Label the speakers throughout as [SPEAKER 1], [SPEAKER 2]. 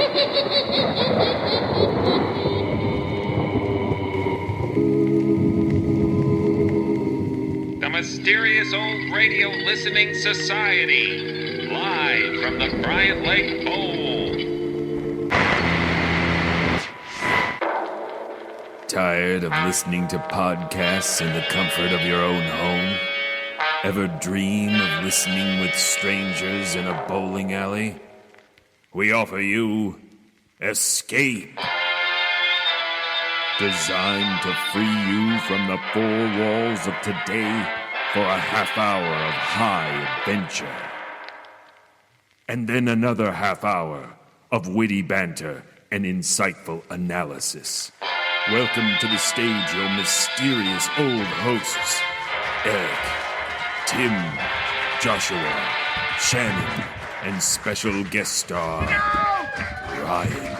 [SPEAKER 1] The Mysterious Old Radio Listening Society, live from the Bryant Lake Bowl.
[SPEAKER 2] Tired of listening to podcasts in the comfort of your own home? Ever dream of listening with strangers in a bowling alley? We offer you Escape. Designed to free you from the four walls of today for a half hour of high adventure. And then another half hour of witty banter and insightful analysis. Welcome to the stage your mysterious old hosts, Eric, Tim, Joshua, Shannon, and special guest star, Ryan.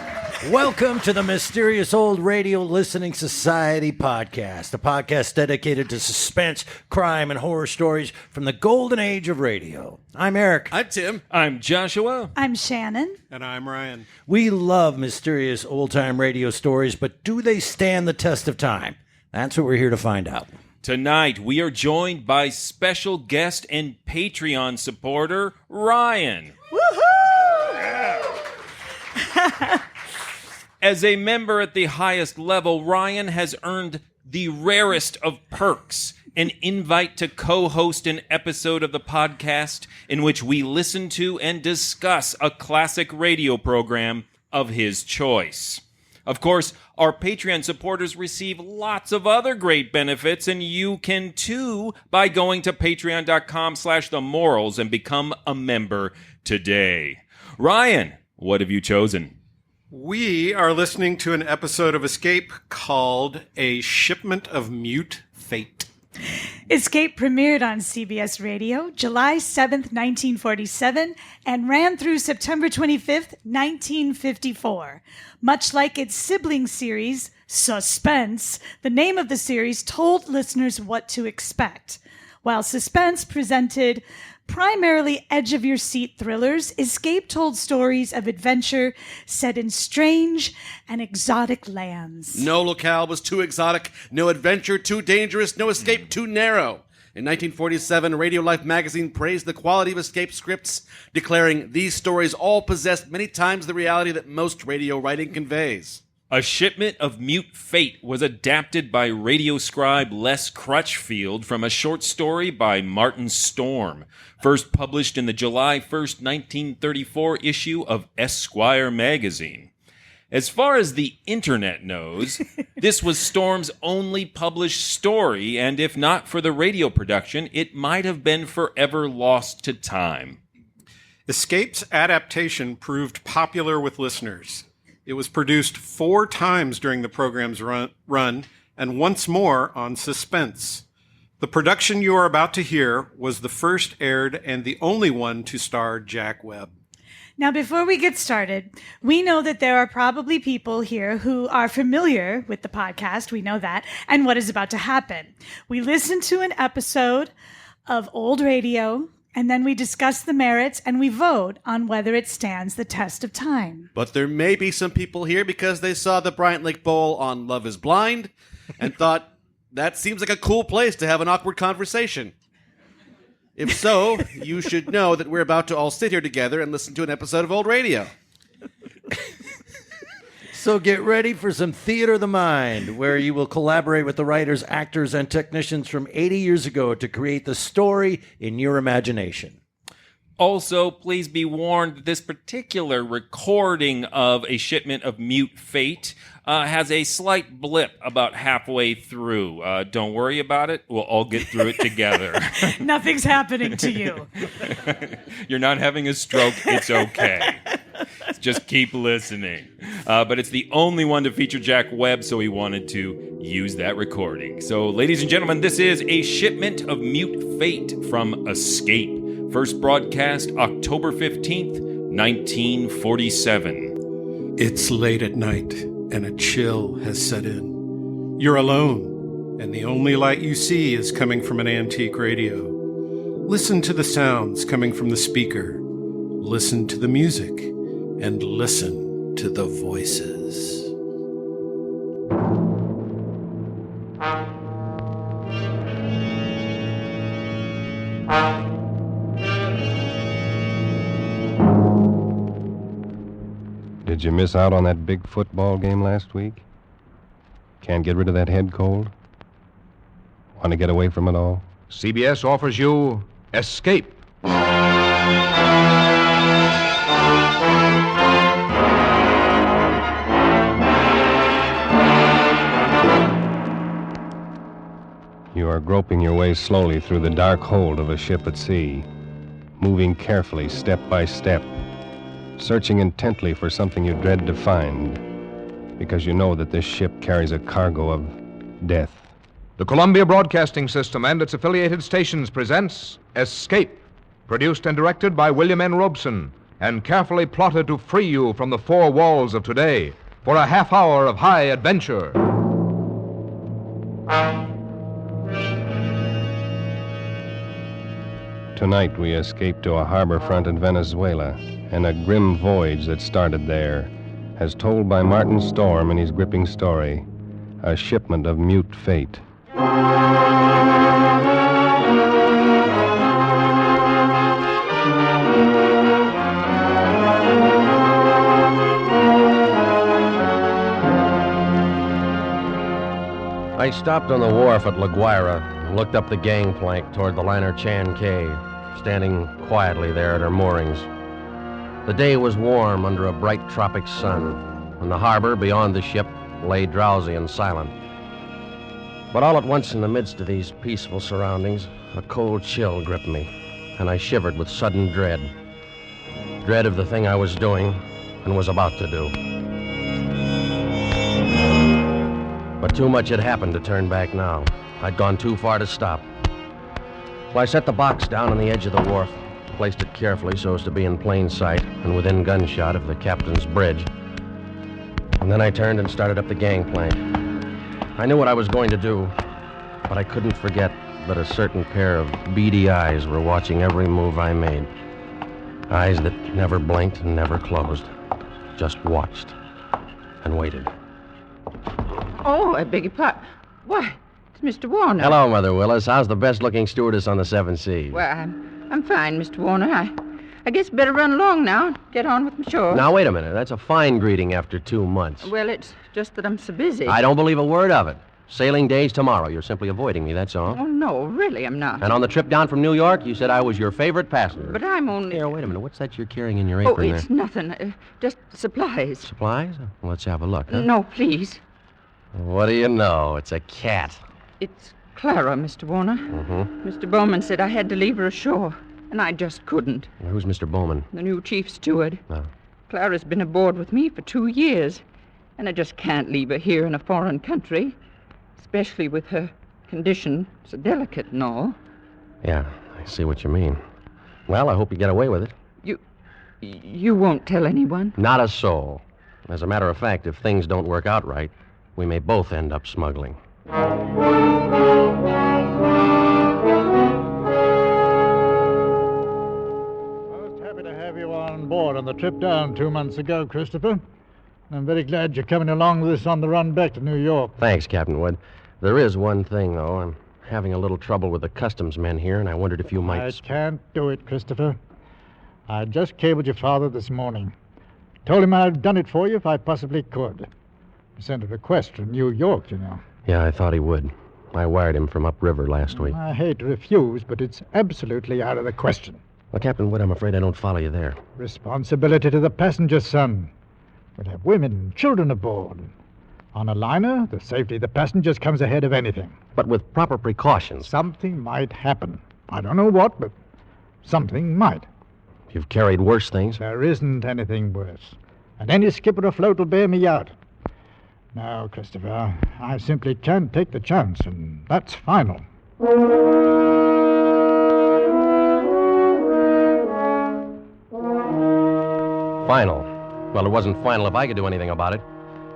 [SPEAKER 3] Welcome to the Mysterious Old Radio Listening Society podcast, a podcast dedicated to suspense, crime, and horror stories from the golden age of radio. I'm Eric.
[SPEAKER 4] I'm Tim.
[SPEAKER 5] I'm Joshua.
[SPEAKER 6] I'm Shannon.
[SPEAKER 4] And I'm Ryan.
[SPEAKER 3] We love mysterious old-time radio stories, but do they stand the test of time? That's what we're here to find out.
[SPEAKER 5] Tonight, we are joined by special guest and Patreon supporter, Ryan.
[SPEAKER 6] Woohoo!
[SPEAKER 5] Yeah. As a member at the highest level, Ryan has earned the rarest of perks, an invite to co-host an episode of the podcast in which we listen to and discuss a classic radio program of his choice. Of course, our Patreon supporters receive lots of other great benefits, and you can too by going to patreon.com/themorals and become a member today. Ryan, what have you chosen?
[SPEAKER 4] We are listening to an episode of Escape called A Shipment of Mute Fate.
[SPEAKER 6] Escape premiered on CBS Radio July 7th, 1947, and ran through September 25th, 1954. Much like its sibling series, Suspense, the name of the series told listeners what to expect. While Suspense presented primarily edge-of-your-seat thrillers, Escape told stories of adventure set in strange and exotic lands.
[SPEAKER 7] No locale was too exotic, no adventure too dangerous, no escape too narrow. In 1947, Radio Life magazine praised the quality of Escape scripts, declaring these stories all possessed many times the reality that most radio writing conveys.
[SPEAKER 5] A Shipment of Mute Fate was adapted by radio scribe Les Crutchfield from a short story by Martin Storm, first published in the July 1st, 1934 issue of Esquire magazine. As far as the internet knows, this was Storm's only published story, and if not for the radio production, it might have been forever lost to time.
[SPEAKER 4] Escape's adaptation proved popular with listeners. It was produced 4 times during the program's run and once more on Suspense. The production you are about to hear was the first aired and the only one to star Jack Webb.
[SPEAKER 6] Now, before we get started, we know that there are probably people here who are familiar with the podcast, we know that, and what is about to happen. We listen to an episode of old radio, and then we discuss the merits and we vote on whether it stands the test of time.
[SPEAKER 7] But there may be some people here because they saw the Bryant Lake Bowl on Love is Blind and thought, that seems like a cool place to have an awkward conversation. If so, you should know that we're about to all sit here together and listen to an episode of old radio.
[SPEAKER 3] So get ready for some Theater of the Mind, where you will collaborate with the writers, actors, and technicians from 80 years ago to create the story in your imagination.
[SPEAKER 5] Also, please be warned that this particular recording of A Shipment of Mute Fate has a slight blip about halfway through. Don't worry about it. We'll all get through it together.
[SPEAKER 6] Nothing's happening to you.
[SPEAKER 5] You're not having a stroke. It's okay. Just keep listening. But it's the only one to feature Jack Webb, so he wanted to use that recording. So, ladies and gentlemen, this is A Shipment of Mute Fate from Escape. First broadcast October 15th, 1947.
[SPEAKER 4] It's late at night, and a chill has set in. You're alone, and the only light you see is coming from an antique radio. Listen to the sounds coming from the speaker. Listen to the music, and listen
[SPEAKER 7] to the voices.
[SPEAKER 8] Did you miss out on that big football game last week? Can't get rid of that head cold? Want to get away from it all?
[SPEAKER 9] CBS offers you Escape.
[SPEAKER 8] You are groping your way slowly through the dark hold of a ship at sea, moving carefully, step by step, searching intently for something you dread to find, because you know that this ship carries a cargo of death.
[SPEAKER 9] The Columbia Broadcasting System and its affiliated stations presents Escape, produced and directed by William N. Robeson, and carefully plotted to free you from the four walls of today for a half hour of high adventure.
[SPEAKER 8] Tonight we escape to a harbor front in Venezuela, and a grim voyage that started there, as told by Martin Storm in his gripping story, A Shipment of Mute Fate.
[SPEAKER 10] I stopped on the wharf at La Guaira and looked up the gangplank toward the liner Chan K, standing quietly there at her moorings. The day was warm under a bright tropic sun, and the harbor beyond the ship lay drowsy and silent. But all at once, in the midst of these peaceful surroundings, a cold chill gripped me, and I shivered with sudden dread. Dread of the thing I was doing and was about to do. But too much had happened to turn back now. I'd gone too far to stop. So I set the box down on the edge of the wharf, placed it carefully so as to be in plain sight and within gunshot of the captain's bridge. And then I turned and started up the gangplank. I knew what I was going to do, but I couldn't forget that a certain pair of beady eyes were watching every move I made. Eyes that never blinked and never closed, just watched and waited.
[SPEAKER 11] Oh, I beg your pardon. Why, it's Mr. Warner.
[SPEAKER 10] Hello, Mother Willis. How's the best-looking stewardess on the Seven Seas?
[SPEAKER 11] Well, I'm fine, Mr. Warner. I guess better run along now. Get on with my chores.
[SPEAKER 10] Now, wait a minute. That's a fine greeting after 2 months.
[SPEAKER 11] Well, it's just that I'm so busy.
[SPEAKER 10] I don't believe a word of it. Sailing day's tomorrow. You're simply avoiding me, that's all.
[SPEAKER 11] Oh, no, really, I'm not.
[SPEAKER 10] And on the trip down from New York, you said I was your favorite passenger.
[SPEAKER 11] But I'm only...
[SPEAKER 10] Here, wait a minute. What's that you're carrying in your
[SPEAKER 11] Oh,
[SPEAKER 10] apron
[SPEAKER 11] it's
[SPEAKER 10] there?
[SPEAKER 11] nothing. Just supplies.
[SPEAKER 10] Supplies? Well, let's have a look, huh?
[SPEAKER 11] No, please.
[SPEAKER 10] What do you know? It's a cat.
[SPEAKER 11] It's Clara, Mr. Warner.
[SPEAKER 10] Mm-hmm.
[SPEAKER 11] Mr. Bowman said I had to leave her ashore, and I just couldn't.
[SPEAKER 10] Who's Mr. Bowman?
[SPEAKER 11] The new chief steward.
[SPEAKER 10] Oh.
[SPEAKER 11] Clara's been aboard with me for 2 years, and I just can't leave her here in a foreign country, especially with her condition so delicate and all.
[SPEAKER 10] Yeah, I see what you mean. Well, I hope you get away with it.
[SPEAKER 11] You won't tell anyone?
[SPEAKER 10] Not a soul. As a matter of fact, if things don't work out right, we may both end up smuggling.
[SPEAKER 12] Most happy to have you on board on the trip down 2 months ago, Christopher. I'm very glad you're coming along with us on the run back to New York.
[SPEAKER 10] Thanks, Captain Wood. There is one thing, though. I'm having a little trouble with the customs men here, and I wondered if you might...
[SPEAKER 12] I can't do it, Christopher. I just cabled your father this morning. Told him I'd done it for you if I possibly could. He sent a request from New York, you know.
[SPEAKER 10] Yeah, I thought he would. I wired him from upriver last week.
[SPEAKER 12] I hate to refuse, but it's absolutely out of the question.
[SPEAKER 10] Well, Captain Wood, I'm afraid I don't follow you there.
[SPEAKER 12] Responsibility to the passenger, son. We'll have women and children aboard. On a liner, the safety of the passengers comes ahead of anything.
[SPEAKER 10] But with proper precautions.
[SPEAKER 12] Something might happen. I don't know what, but something might.
[SPEAKER 10] You've carried worse things.
[SPEAKER 12] There isn't anything worse. And any skipper afloat will bear me out. No, Christopher, I simply can't take the chance, and that's final.
[SPEAKER 10] Final? Well, it wasn't final if I could do anything about it.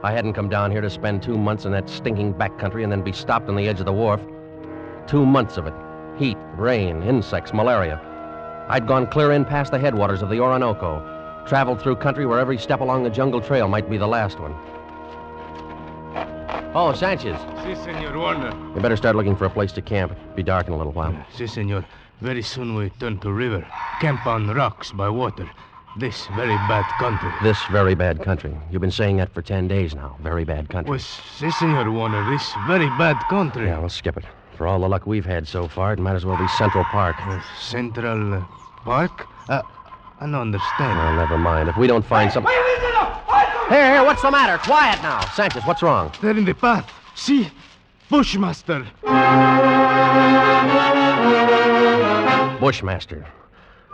[SPEAKER 10] I hadn't come down here to spend 2 months in that stinking backcountry and then be stopped on the edge of the wharf. 2 months of it. Heat, rain, insects, malaria. I'd gone clear in past the headwaters of the Orinoco, Traveled through country where every step along the jungle trail might be the last one. Oh, Sanchez.
[SPEAKER 13] Si, Senor Warner.
[SPEAKER 10] We better start looking for a place to camp. It'll be dark in a little while.
[SPEAKER 13] Si, Senor. Very soon we turn to river. Camp on rocks by water. This very bad country.
[SPEAKER 10] This very bad country. You've been saying that for 10 days now. Very bad country.
[SPEAKER 13] Well, si, Senor Warner. This very bad country.
[SPEAKER 10] Yeah, we'll skip it. For all the luck we've had so far, it might as well be Central Park.
[SPEAKER 13] Central Park? I don't understand.
[SPEAKER 10] Well, never mind. If we don't find some... Here, what's the matter? Quiet now. Sanchez, what's wrong?
[SPEAKER 13] They're in the path. See? Bushmaster.
[SPEAKER 10] Bushmaster.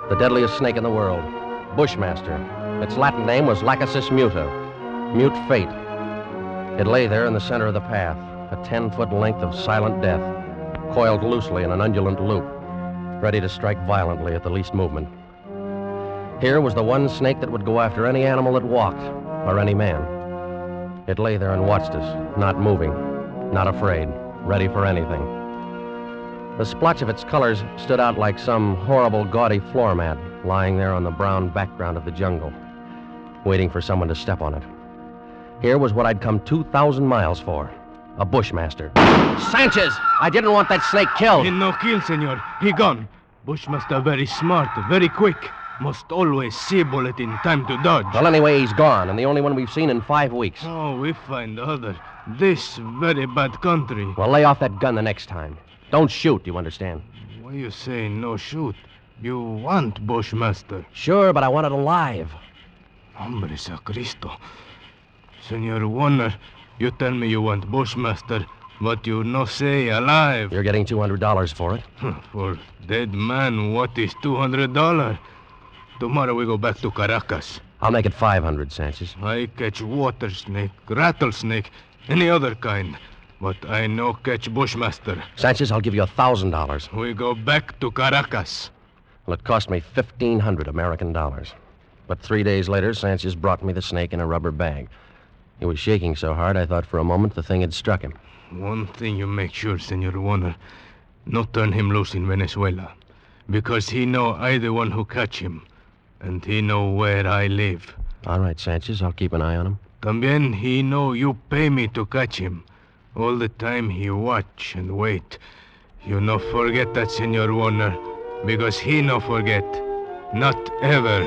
[SPEAKER 10] The deadliest snake in the world. Bushmaster. Its Latin name was Lachesis muta. Mute fate. It lay there in the center of the path, a 10-foot length of silent death, coiled loosely in an undulant loop, ready to strike violently at the least movement. Here was the one snake that would go after any animal that walked, or any man. It lay there and watched us, not moving, not afraid, ready for anything. The splotch of its colors stood out like some horrible, gaudy floor mat lying there on the brown background of the jungle, waiting for someone to step on it. Here was what I'd come 2,000 miles for, a Bushmaster. Sanchez! I didn't want that snake killed.
[SPEAKER 13] He no kill, Senor. He gone. Bushmaster very smart, very quick. Must always see bullet in time to dodge.
[SPEAKER 10] Well, anyway, he's gone, and the only one we've seen in 5 weeks.
[SPEAKER 13] Oh, we find other. This very bad country.
[SPEAKER 10] Well, lay off that gun the next time. Don't shoot, you understand?
[SPEAKER 13] Why you say no shoot? You want Bushmaster?
[SPEAKER 10] Sure, but I want it alive.
[SPEAKER 13] Hombre sacristo. Senor Warner, you tell me you want Bushmaster, but you no say alive.
[SPEAKER 10] You're getting $200 for it.
[SPEAKER 13] For dead man, what is $200? Tomorrow we go back to Caracas.
[SPEAKER 10] I'll make it 500, Sanchez.
[SPEAKER 13] I catch water snake, rattlesnake, any other kind. But I no catch Bushmaster.
[SPEAKER 10] Sanchez, I'll give you $1,000.
[SPEAKER 13] We go back to Caracas.
[SPEAKER 10] Well, it cost me 1,500 American dollars. But 3 days later, Sanchez brought me the snake in a rubber bag. He was shaking so hard, I thought for a moment the thing had struck him.
[SPEAKER 13] One thing you make sure, Senor Warner. No turn him loose in Venezuela. Because he know I the one who catch him. And he know where I live.
[SPEAKER 10] All right, Sanchez, I'll keep an eye on him.
[SPEAKER 13] También he know you pay me to catch him. All the time he watch and wait. You no forget that, Senor Warner. Because he no forget. Not ever.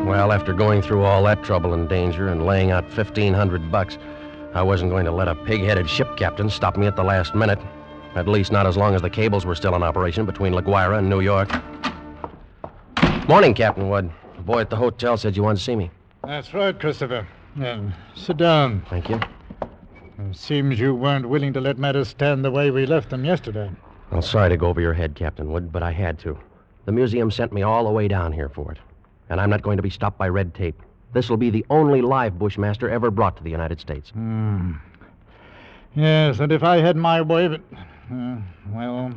[SPEAKER 10] Well, after going through all that trouble and danger and laying out $1,500, I wasn't going to let a pig-headed ship captain stop me at the last minute. At least not as long as the cables were still in operation between La Guaira and New York. Morning, Captain Wood. The boy at the hotel said you wanted to see me.
[SPEAKER 12] That's right, Christopher. Sit down.
[SPEAKER 10] Thank you.
[SPEAKER 12] It seems you weren't willing to let matters stand the way we left them yesterday.
[SPEAKER 10] Well, sorry to go over your head, Captain Wood, but I had to. The museum sent me all the way down here for it. And I'm not going to be stopped by red tape. This will be the only live Bushmaster ever brought to the United States.
[SPEAKER 12] Yes, and if I had my way of it... well,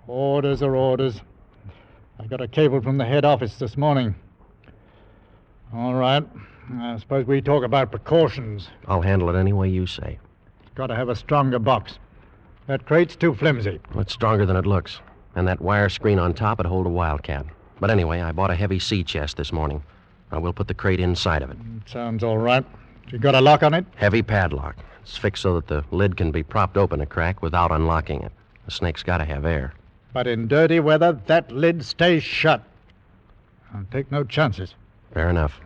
[SPEAKER 12] orders are orders. I got a cable from the head office this morning. All right. I suppose we talk about precautions.
[SPEAKER 10] I'll handle it any way you say.
[SPEAKER 12] Got to have a stronger box. That crate's too flimsy.
[SPEAKER 10] Well, it's stronger than it looks. And that wire screen on top would hold a wildcat. But anyway, I bought a heavy sea chest this morning. I will put the crate inside of it.
[SPEAKER 12] Sounds all right. You got a lock on it?
[SPEAKER 10] Heavy padlock. It's fixed so that the lid can be propped open a crack without unlocking it. The snake's got to have air.
[SPEAKER 12] But in dirty weather, that lid stays shut. I'll take no chances.
[SPEAKER 10] Fair enough.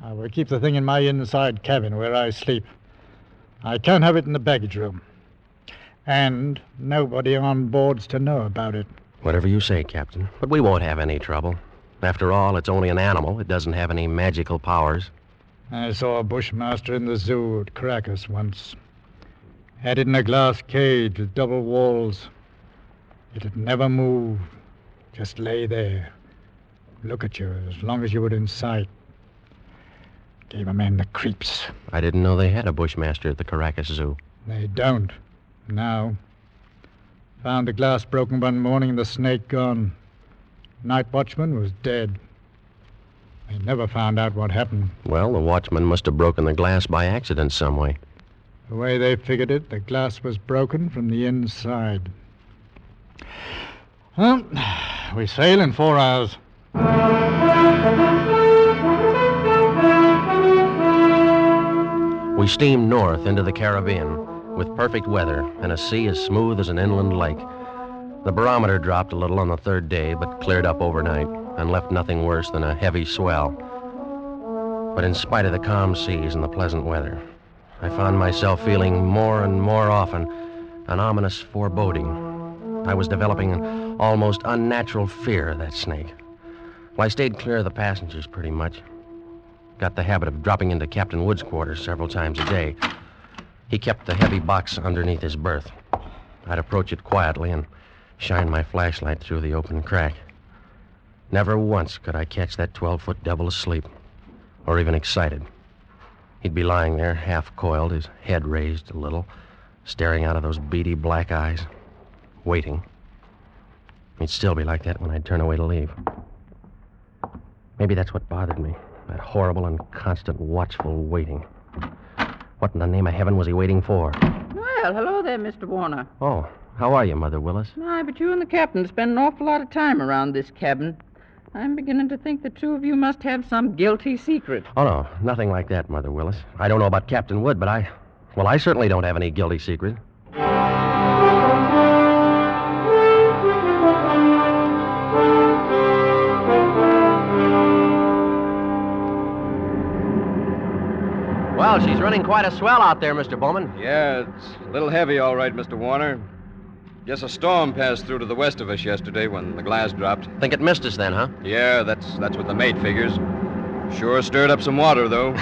[SPEAKER 12] I will keep the thing in my inside cabin where I sleep. I can't have it in the baggage room. And nobody on board's to know about it.
[SPEAKER 10] Whatever you say, Captain. But we won't have any trouble. After all, it's only an animal. It doesn't have any magical powers.
[SPEAKER 12] I saw a bushmaster in the zoo at Caracas once. Had it in a glass cage with double walls. It'd never move. Just lay there. Look at you as long as you were in sight. Gave a man the creeps.
[SPEAKER 10] I didn't know they had a bushmaster at the Caracas Zoo.
[SPEAKER 12] They don't. Now. Found the glass broken one morning and the snake gone. Night watchman was dead. They never found out what happened.
[SPEAKER 10] Well, the watchman must have broken the glass by accident some way.
[SPEAKER 12] The way they figured it, the glass was broken from the inside. Well, we sail in 4 hours.
[SPEAKER 10] We steamed north into the Caribbean with perfect weather and a sea as smooth as an inland lake. The barometer dropped a little on the 3rd day, but cleared up overnight and left nothing worse than a heavy swell. But in spite of the calm seas and the pleasant weather, I found myself feeling more and more often an ominous foreboding. I was developing an almost unnatural fear of that snake. Well, I stayed clear of the passengers pretty much. Got the habit of dropping into Captain Wood's quarters several times a day. He kept the heavy box underneath his berth. I'd approach it quietly and shine my flashlight through the open crack. Never once could I catch that 12-foot devil asleep, or even excited. He'd be lying there, half-coiled, his head raised a little, staring out of those beady black eyes, waiting. He'd still be like that when I'd turn away to leave. Maybe that's what bothered me, that horrible and constant watchful waiting. What in the name of heaven was he waiting for?
[SPEAKER 11] Well, hello there, Mr. Warner.
[SPEAKER 10] Oh, how are you, Mother Willis?
[SPEAKER 11] My, but you and the captain spend an awful lot of time around this cabin. I'm beginning to think the two of you must have some guilty secret.
[SPEAKER 10] Oh, no, nothing like that, Mother Willis. I don't know about Captain Wood, but I certainly don't have any guilty secret. Well, she's running quite a swell out there, Mr. Bowman.
[SPEAKER 14] Yeah, it's a little heavy, all right, Mr. Warner. Guess a storm passed through to the west of us yesterday when the glass dropped.
[SPEAKER 10] Think it missed us then, huh?
[SPEAKER 14] Yeah, that's what the mate figures. Sure stirred up some water, though.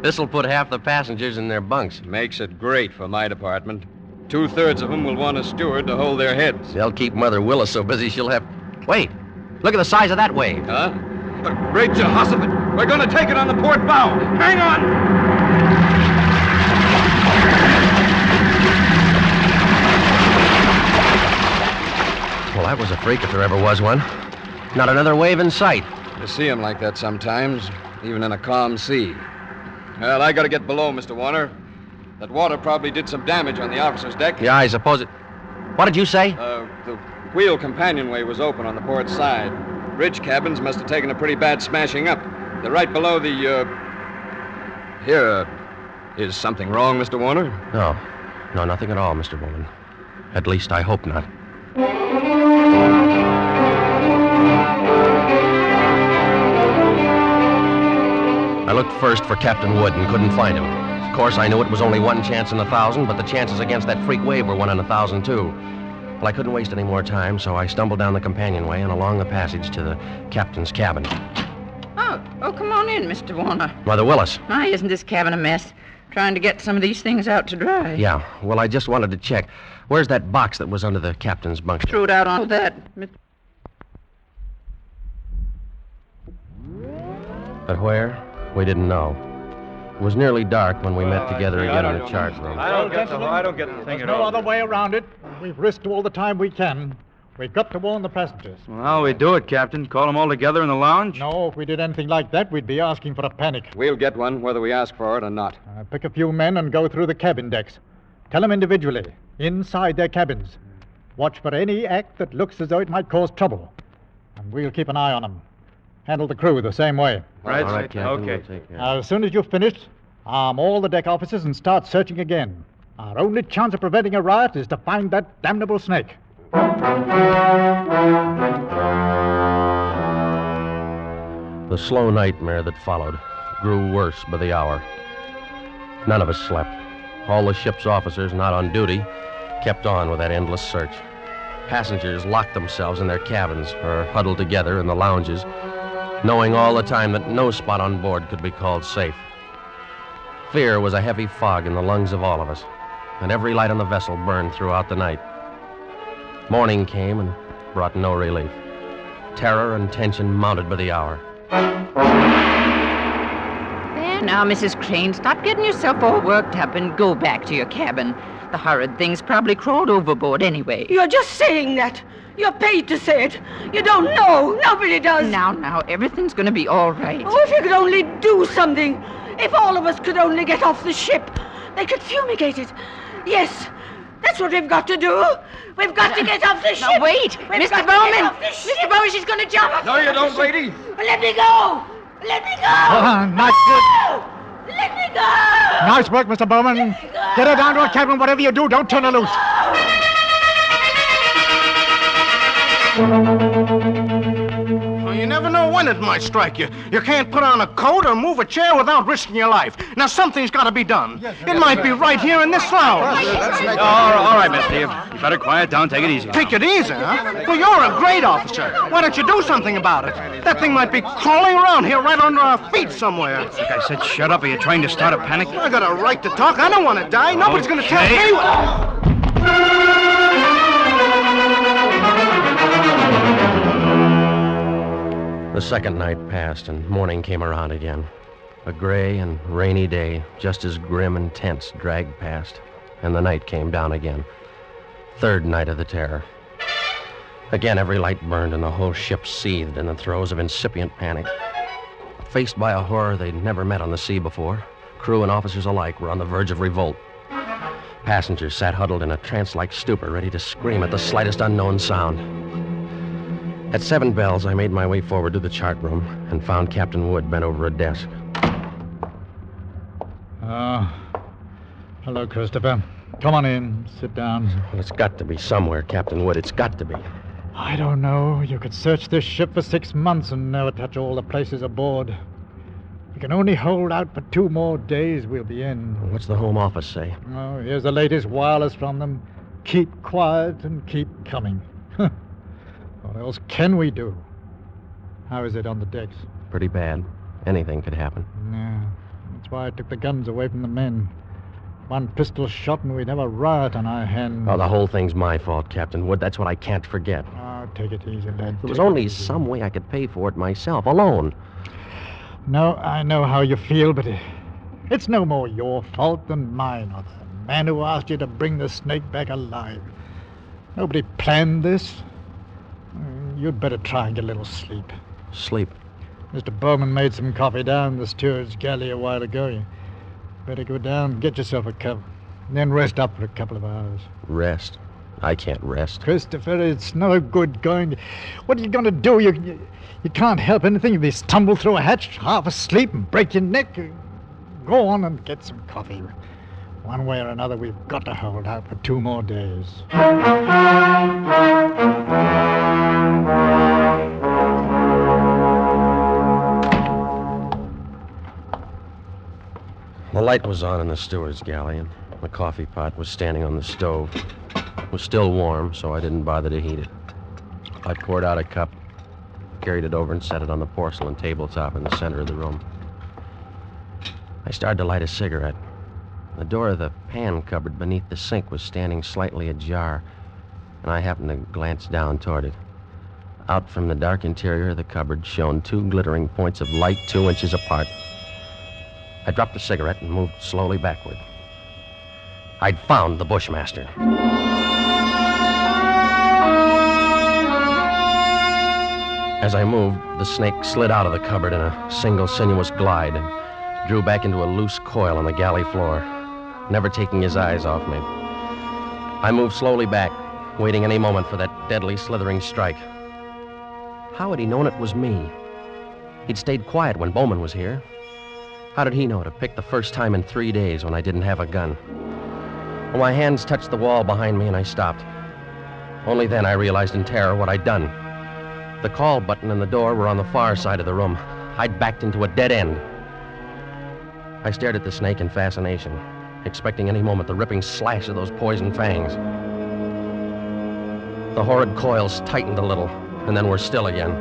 [SPEAKER 10] This'll put half the passengers in their bunks.
[SPEAKER 14] Makes it great for my department. 2/3 of them will want a steward to hold their heads.
[SPEAKER 10] They'll keep Mother Willis so busy she'll have... Wait, look at the size of that wave.
[SPEAKER 14] Huh? The great Jehoshaphat! We're going to take it on the port bow! Hang on!
[SPEAKER 10] Well, that was a freak if there ever was one. Not another wave in sight.
[SPEAKER 14] You see 'em like that sometimes, even in a calm sea. Well, I gotta get below, Mr. Warner. That water probably did some damage on the officer's deck.
[SPEAKER 10] Yeah, I suppose it... What did you say?
[SPEAKER 14] The wheel companionway was open on the port side. Bridge cabins must have taken a pretty bad smashing up. They're right below the, Here, is something wrong, Mr. Warner?
[SPEAKER 10] No, nothing at all, Mr. Bowman. At least I hope not. I looked first for Captain Wood and couldn't find him. Of course, I knew it was only one chance in 1,000, but the chances against that freak wave were 1 in 1,000, too. Well, I couldn't waste any more time, so I stumbled down the companionway and along the passage to the captain's cabin.
[SPEAKER 11] Oh, come on in, Mr. Warner.
[SPEAKER 10] Mother Willis.
[SPEAKER 11] Why, isn't this cabin a mess? Trying to get some of these things out to dry.
[SPEAKER 10] Yeah, well, I just wanted to check. Where's that box that was under the captain's bunk?
[SPEAKER 11] Threw it out on that.
[SPEAKER 10] But where? We didn't know. It was nearly dark when we met together again in the chart room.
[SPEAKER 12] I don't get the thing at all. There's no other way around it. We've risked all the time we can. We've got to warn the passengers.
[SPEAKER 15] Well, how'll we do it, Captain? Call them all together in the lounge?
[SPEAKER 12] No, if we did anything like that, we'd be asking for a panic.
[SPEAKER 14] We'll get one, whether we ask for it or not.
[SPEAKER 12] Pick a few men and go through the cabin decks. Tell them individually, inside their cabins. Watch for any act that looks as though it might cause trouble. And we'll keep an eye on them. Handle the crew the same way.
[SPEAKER 15] Right,
[SPEAKER 10] all right, Captain.
[SPEAKER 15] Okay.
[SPEAKER 10] We'll take care.
[SPEAKER 12] As soon as you've finished, arm all the deck officers and start searching again. Our only chance of preventing a riot is to find that damnable snake.
[SPEAKER 10] The slow nightmare that followed grew worse by the hour. None of us slept. All the ship's officers not on duty kept on with that endless search. Passengers locked themselves in their cabins or huddled together in the lounges, knowing all the time that no spot on board could be called safe. Fear was a heavy fog in the lungs of all of us, and every light on the vessel burned throughout the night. Morning came and brought no relief. Terror and tension mounted by the hour.
[SPEAKER 11] There now, Mrs. Crane, stop getting yourself all worked up and go back to your cabin. The horrid thing's probably crawled overboard anyway.
[SPEAKER 16] You're just saying that. You're paid to say it. You don't know. Nobody does.
[SPEAKER 11] Now, everything's going to be all right.
[SPEAKER 16] Oh, if you could only do something. If all of us could only get off the ship. They could fumigate it. Yes, that's what we've got to do. We've got to get off the ship.
[SPEAKER 11] Now, wait. Mr. Bowman.
[SPEAKER 16] Mr. Bowman, she's going to jump.
[SPEAKER 14] No, you don't, lady.
[SPEAKER 16] Let me go. Let me go.
[SPEAKER 12] Nice work.
[SPEAKER 16] Let me go.
[SPEAKER 12] Nice work, Mr. Bowman. Get her down to her cabin. Whatever you do, don't turn her loose.
[SPEAKER 17] Well, you never know when it might strike you. You can't put on a coat or move a chair without risking your life. Now, something's got to be done. It might be right here in this lounge.
[SPEAKER 15] All right, Miss Steve. You better quiet down. Take it easy.
[SPEAKER 17] Take it easy, huh? Well, you're a great officer. Why don't you do something about it? That thing might be crawling around here right under our feet somewhere.
[SPEAKER 15] Like I said, shut up. Are you trying to start a panic?
[SPEAKER 17] I got a right to talk. I don't want to die. Nobody's going to tell
[SPEAKER 15] Okay.
[SPEAKER 17] me what...
[SPEAKER 10] The second night passed, and morning came around again. A gray and rainy day, just as grim and tense, dragged past, and the night came down again. Third night of the terror. Again, every light burned, and the whole ship seethed in the throes of incipient panic. Faced by a horror they'd never met on the sea before, crew and officers alike were on the verge of revolt. Passengers sat huddled in a trance-like stupor, ready to scream at the slightest unknown sound. At 7 bells, I made my way forward to the chart room and found Captain Wood bent over a desk.
[SPEAKER 12] Hello, Christopher. Come on in. Sit down.
[SPEAKER 10] Well, it's got to be somewhere, Captain Wood. It's got to be.
[SPEAKER 12] I don't know. You could search this ship for 6 months and never touch all the places aboard. We can only hold out for 2 more days. We'll be in.
[SPEAKER 10] What's the Home Office say?
[SPEAKER 12] Oh, here's the latest wireless from them. Keep quiet and keep coming. What else can we do? How is it on the decks?
[SPEAKER 10] Pretty bad. Anything could happen.
[SPEAKER 12] Yeah, that's why I took the guns away from the men. One pistol shot and we'd have a riot on our hands.
[SPEAKER 10] Oh, the whole thing's my fault, Captain Wood. That's what I can't forget.
[SPEAKER 12] Oh, take it easy, lad.
[SPEAKER 10] There was only some way I could pay for it myself, alone.
[SPEAKER 12] No, I know how you feel, but it's no more your fault than mine or the man who asked you to bring the snake back alive. Nobody planned this. You'd better try and get a little sleep.
[SPEAKER 10] Sleep?
[SPEAKER 12] Mr. Bowman made some coffee down the steward's galley a while ago. You better go down and get yourself a cup. And then rest up for a couple of hours.
[SPEAKER 10] Rest? I can't rest.
[SPEAKER 12] Christopher, it's no good going. What are you going to do? You can't help anything if you stumble through a hatch half asleep and break your neck. Go on and get some coffee. One way or another, we've got to hold out for 2 more days.
[SPEAKER 10] The light was on in the steward's galley, and the coffee pot was standing on the stove. It was still warm, so I didn't bother to heat it. I poured out a cup, carried it over, and set it on the porcelain tabletop in the center of the room. I started to light a cigarette. The door of the pan cupboard beneath the sink was standing slightly ajar, and I happened to glance down toward it. Out from the dark interior of the cupboard shone 2 glittering points of light 2 inches apart. I dropped the cigarette and moved slowly backward. I'd found the Bushmaster. As I moved, the snake slid out of the cupboard in a single sinuous glide and drew back into a loose coil on the galley floor, never taking his eyes off me. I moved slowly back, waiting any moment for that deadly, slithering strike. How had he known it was me? He'd stayed quiet when Bowman was here. How did he know to pick the first time in 3 days when I didn't have a gun? Well, my hands touched the wall behind me and I stopped. Only then I realized in terror what I'd done. The call button and the door were on the far side of the room. I'd backed into a dead end. I stared at the snake in fascination, expecting any moment the ripping slash of those poison fangs. The horrid coils tightened a little, and then were still again.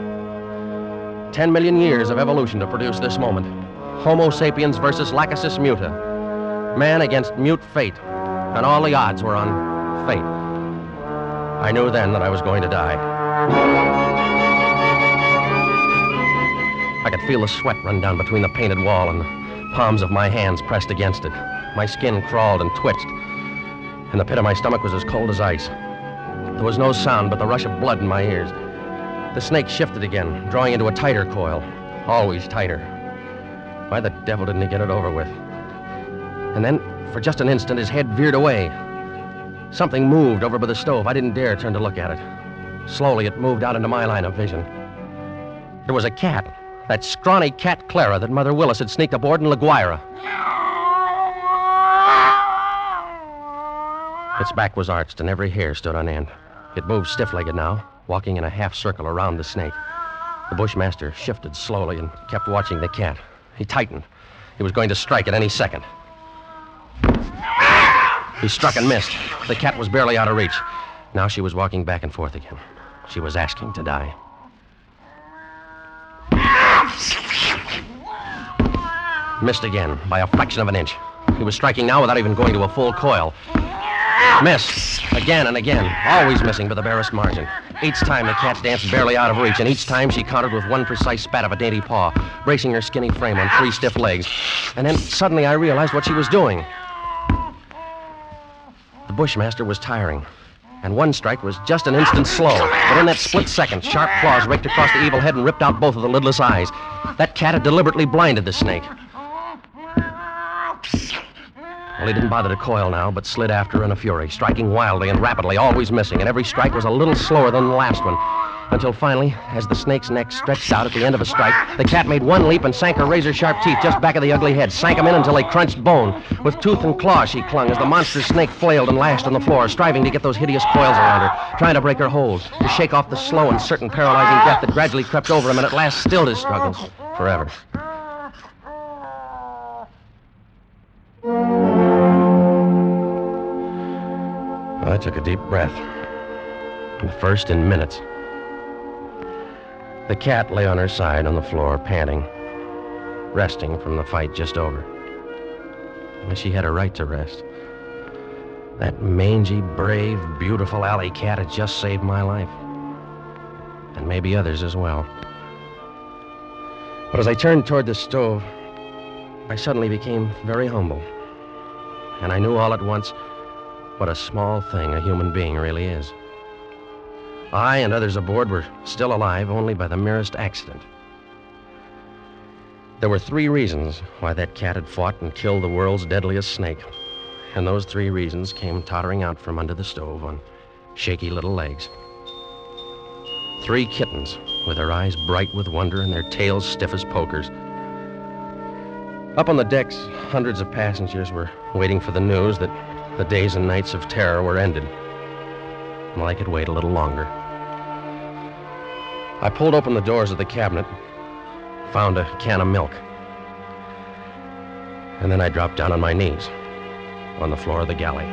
[SPEAKER 10] 10 million years of evolution to produce this moment. Homo sapiens versus Lachesis muta. Man against mute fate, and all the odds were on fate. I knew then that I was going to die. I could feel the sweat run down between the painted wall and the palms of my hands pressed against it. My skin crawled and twitched, and the pit of my stomach was as cold as ice. There was no sound but the rush of blood in my ears. The snake shifted again, drawing into a tighter coil, always tighter. Why the devil didn't he get it over with? And then, For just an instant, his head veered away. Something moved over by the stove. I didn't dare turn to look at it. Slowly, it moved out into my line of vision. There was a cat. That scrawny cat Clara that Mother Willis had sneaked aboard in La Guaira. Its back was arched and every hair stood on end. It moved stiff-legged now, walking in a half circle around the snake. The Bushmaster shifted slowly and kept watching the cat. He tightened. He was going to strike at any second. He struck and missed. The cat was barely out of reach. Now she was walking back and forth again. She was asking to die. Missed again, by a fraction of an inch. He was striking now without even going to a full coil. Missed. Again and again. Always missing by the barest margin. Each time the cat danced barely out of reach, and each time she countered with one precise spat of a dainty paw, bracing her skinny frame on 3 stiff legs. And then suddenly I realized what she was doing. The Bushmaster was tiring, and one strike was just an instant slow. But in that split second, sharp claws raked across the evil head and ripped out both of the lidless eyes. That cat had deliberately blinded the snake. Well, he didn't bother to coil now, but slid after her in a fury, striking wildly and rapidly, always missing, and every strike was a little slower than the last one. Until finally, as the snake's neck stretched out at the end of a strike, the cat made one leap and sank her razor-sharp teeth just back of the ugly head, sank them in until they crunched bone. With tooth and claw she clung as the monstrous snake flailed and lashed on the floor, striving to get those hideous coils around her, trying to break her hold, to shake off the slow and certain paralyzing death that gradually crept over him and at last stilled his struggles forever. I took a deep breath. The first in minutes. The cat lay on her side on the floor, panting, resting from the fight just over. And she had a right to rest. That mangy, brave, beautiful alley cat had just saved my life. And maybe others as well. But as I turned toward the stove, I suddenly became very humble. And I knew all at once what a small thing a human being really is. I and others aboard were still alive only by the merest accident. There were 3 reasons why that cat had fought and killed the world's deadliest snake. And those 3 reasons came tottering out from under the stove on shaky little legs. 3 kittens with their eyes bright with wonder and their tails stiff as pokers. Up on the decks, hundreds of passengers were waiting for the news that the days and nights of terror were ended. Well, I could wait a little longer. I pulled open the doors of the cabinet, found a can of milk, and then I dropped down on my knees on the floor of the galley.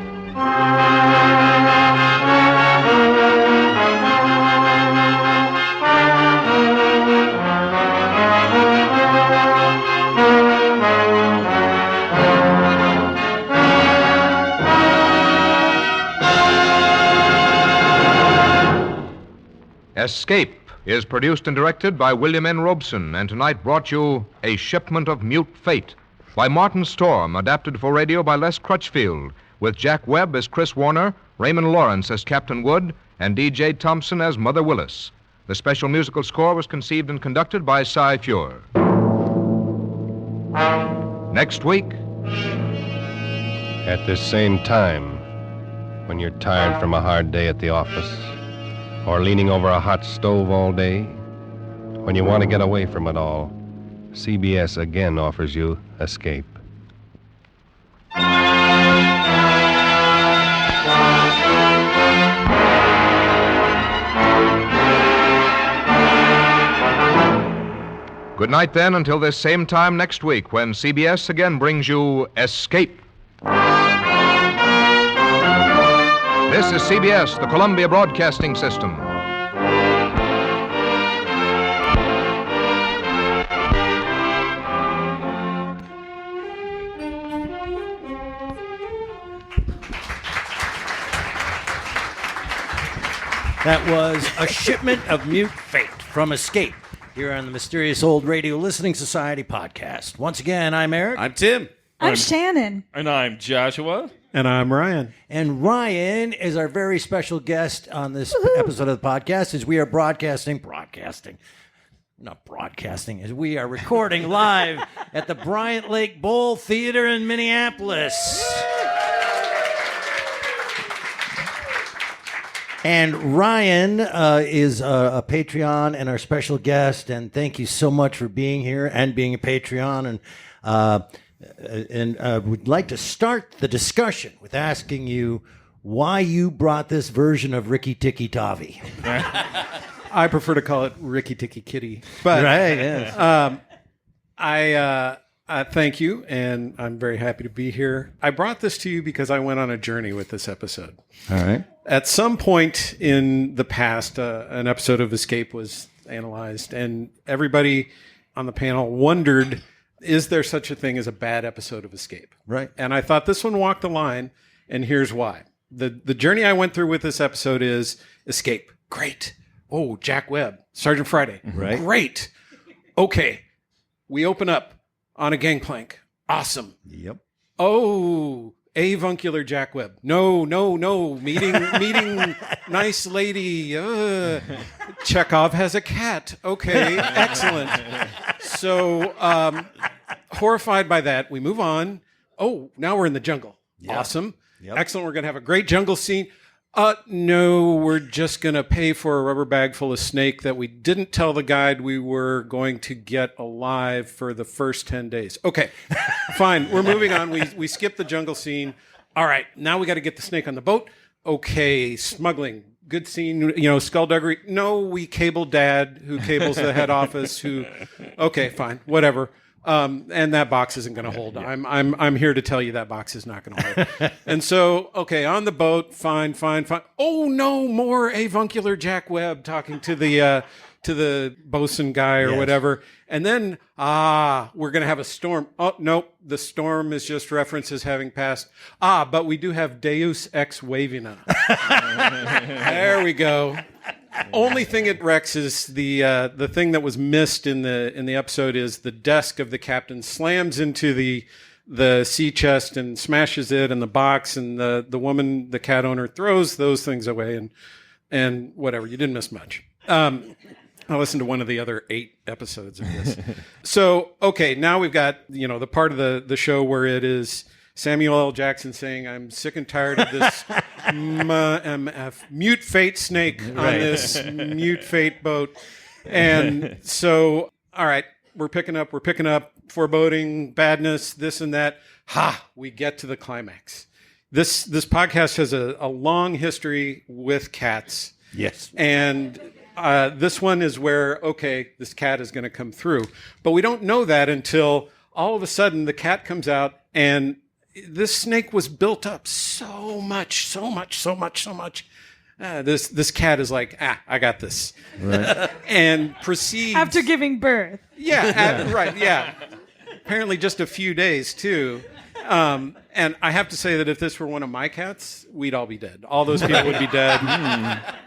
[SPEAKER 9] Escape is produced and directed by William N. Robeson, and tonight brought you A Shipment of Mute Fate by Martin Storm, adapted for radio by Les Crutchfield, with Jack Webb as Chris Warner, Raymond Lawrence as Captain Wood, and D.J. Thompson as Mother Willis. The special musical score was conceived and conducted by Cy Feuer. Next week,
[SPEAKER 8] at this same time, when you're tired from a hard day at the office, or leaning over a hot stove all day, when you want to get away from it all, CBS again offers you Escape.
[SPEAKER 9] good night then until this same time next week when CBS again brings you Escape. This is CBS, the Columbia Broadcasting System.
[SPEAKER 3] That was A Shipment of Mute Fate from Escape here on the Mysterious Old Radio Listening Society podcast. Once again, I'm Eric.
[SPEAKER 7] I'm Tim.
[SPEAKER 6] I'm Shannon.
[SPEAKER 5] And I'm Joshua.
[SPEAKER 4] And I'm Ryan.
[SPEAKER 3] And Ryan is our very special guest on this episode of the podcast as we are broadcasting. not broadcasting, as we are recording live at the Bryant Lake Bowl Theater in Minneapolis. And Ryan is a Patreon and our special guest, and thank you so much for being here and being a Patreon. And we'd like to start the discussion with asking you why you brought this version of Ricky Tikki Tavi.
[SPEAKER 4] I prefer to call it Ricky Tikki Kitty. But
[SPEAKER 3] right, yes.
[SPEAKER 4] I thank you, and I'm very happy to be here. I brought this to you because I went on a journey with this episode.
[SPEAKER 3] All right.
[SPEAKER 4] At some point in the past, an episode of Escape was analyzed, and everybody on the panel wondered, is there such a thing as a bad episode of Escape?
[SPEAKER 3] Right.
[SPEAKER 4] And I thought this one walked the line, and here's why. The journey I went through with this episode is Escape. Great. Oh, Jack Webb. Sergeant Friday.
[SPEAKER 3] Right.
[SPEAKER 4] Great. Okay. We open up on a gangplank. Awesome.
[SPEAKER 3] Yep.
[SPEAKER 4] Oh, avuncular Jack Webb. No. Meeting nice lady. Chekhov has a cat. Okay, excellent. So, horrified by that, we move on. Oh, now we're in the jungle.
[SPEAKER 3] Yeah.
[SPEAKER 4] Awesome.
[SPEAKER 3] Yep.
[SPEAKER 4] Excellent. We're going to have a great jungle scene. No, we're just going to pay for a rubber bag full of snake that we didn't tell the guide we were going to get alive for the first 10 days. Okay, fine. We're moving on. We skip the jungle scene. All right, now we got to get the snake on the boat. Okay, smuggling. Good scene, skullduggery. No, we cable Dad, who cables the head office, okay, fine, whatever. And that box isn't going to hold. Yeah. I'm here to tell you that box is not going to hold. And so, okay, on the boat, fine. Oh no, more avuncular Jack Webb talking to the bosun guy or whatever. And then, we're going to have a storm. Oh, nope, the storm is just references having passed. But we do have Deus Ex Wavina. There we go. Only thing it wrecks is the thing that was missed in the episode is the desk of the captain slams into the sea chest and smashes it and the box, and the woman, the cat owner, throws those things away and whatever. You didn't miss much. I listened to one of the other 8 episodes of this. So, okay, now we've got, the part of the show where it is Samuel L. Jackson saying, I'm sick and tired of this MF, mute fate snake on this mute fate boat. And so, all right, we're picking up, foreboding, badness, this and that. We get to the climax. This podcast has a long history with cats.
[SPEAKER 3] Yes.
[SPEAKER 4] And this one is where, okay, this cat is going to come through. But we don't know that until all of a sudden the cat comes out, and this snake was built up so much. This cat is like, I got this.
[SPEAKER 3] Right.
[SPEAKER 4] And proceeds.
[SPEAKER 6] After giving birth.
[SPEAKER 4] Yeah, right, yeah. Apparently just a few days, too. And I have to say that if this were one of my cats, we'd all be dead. All those people would be dead.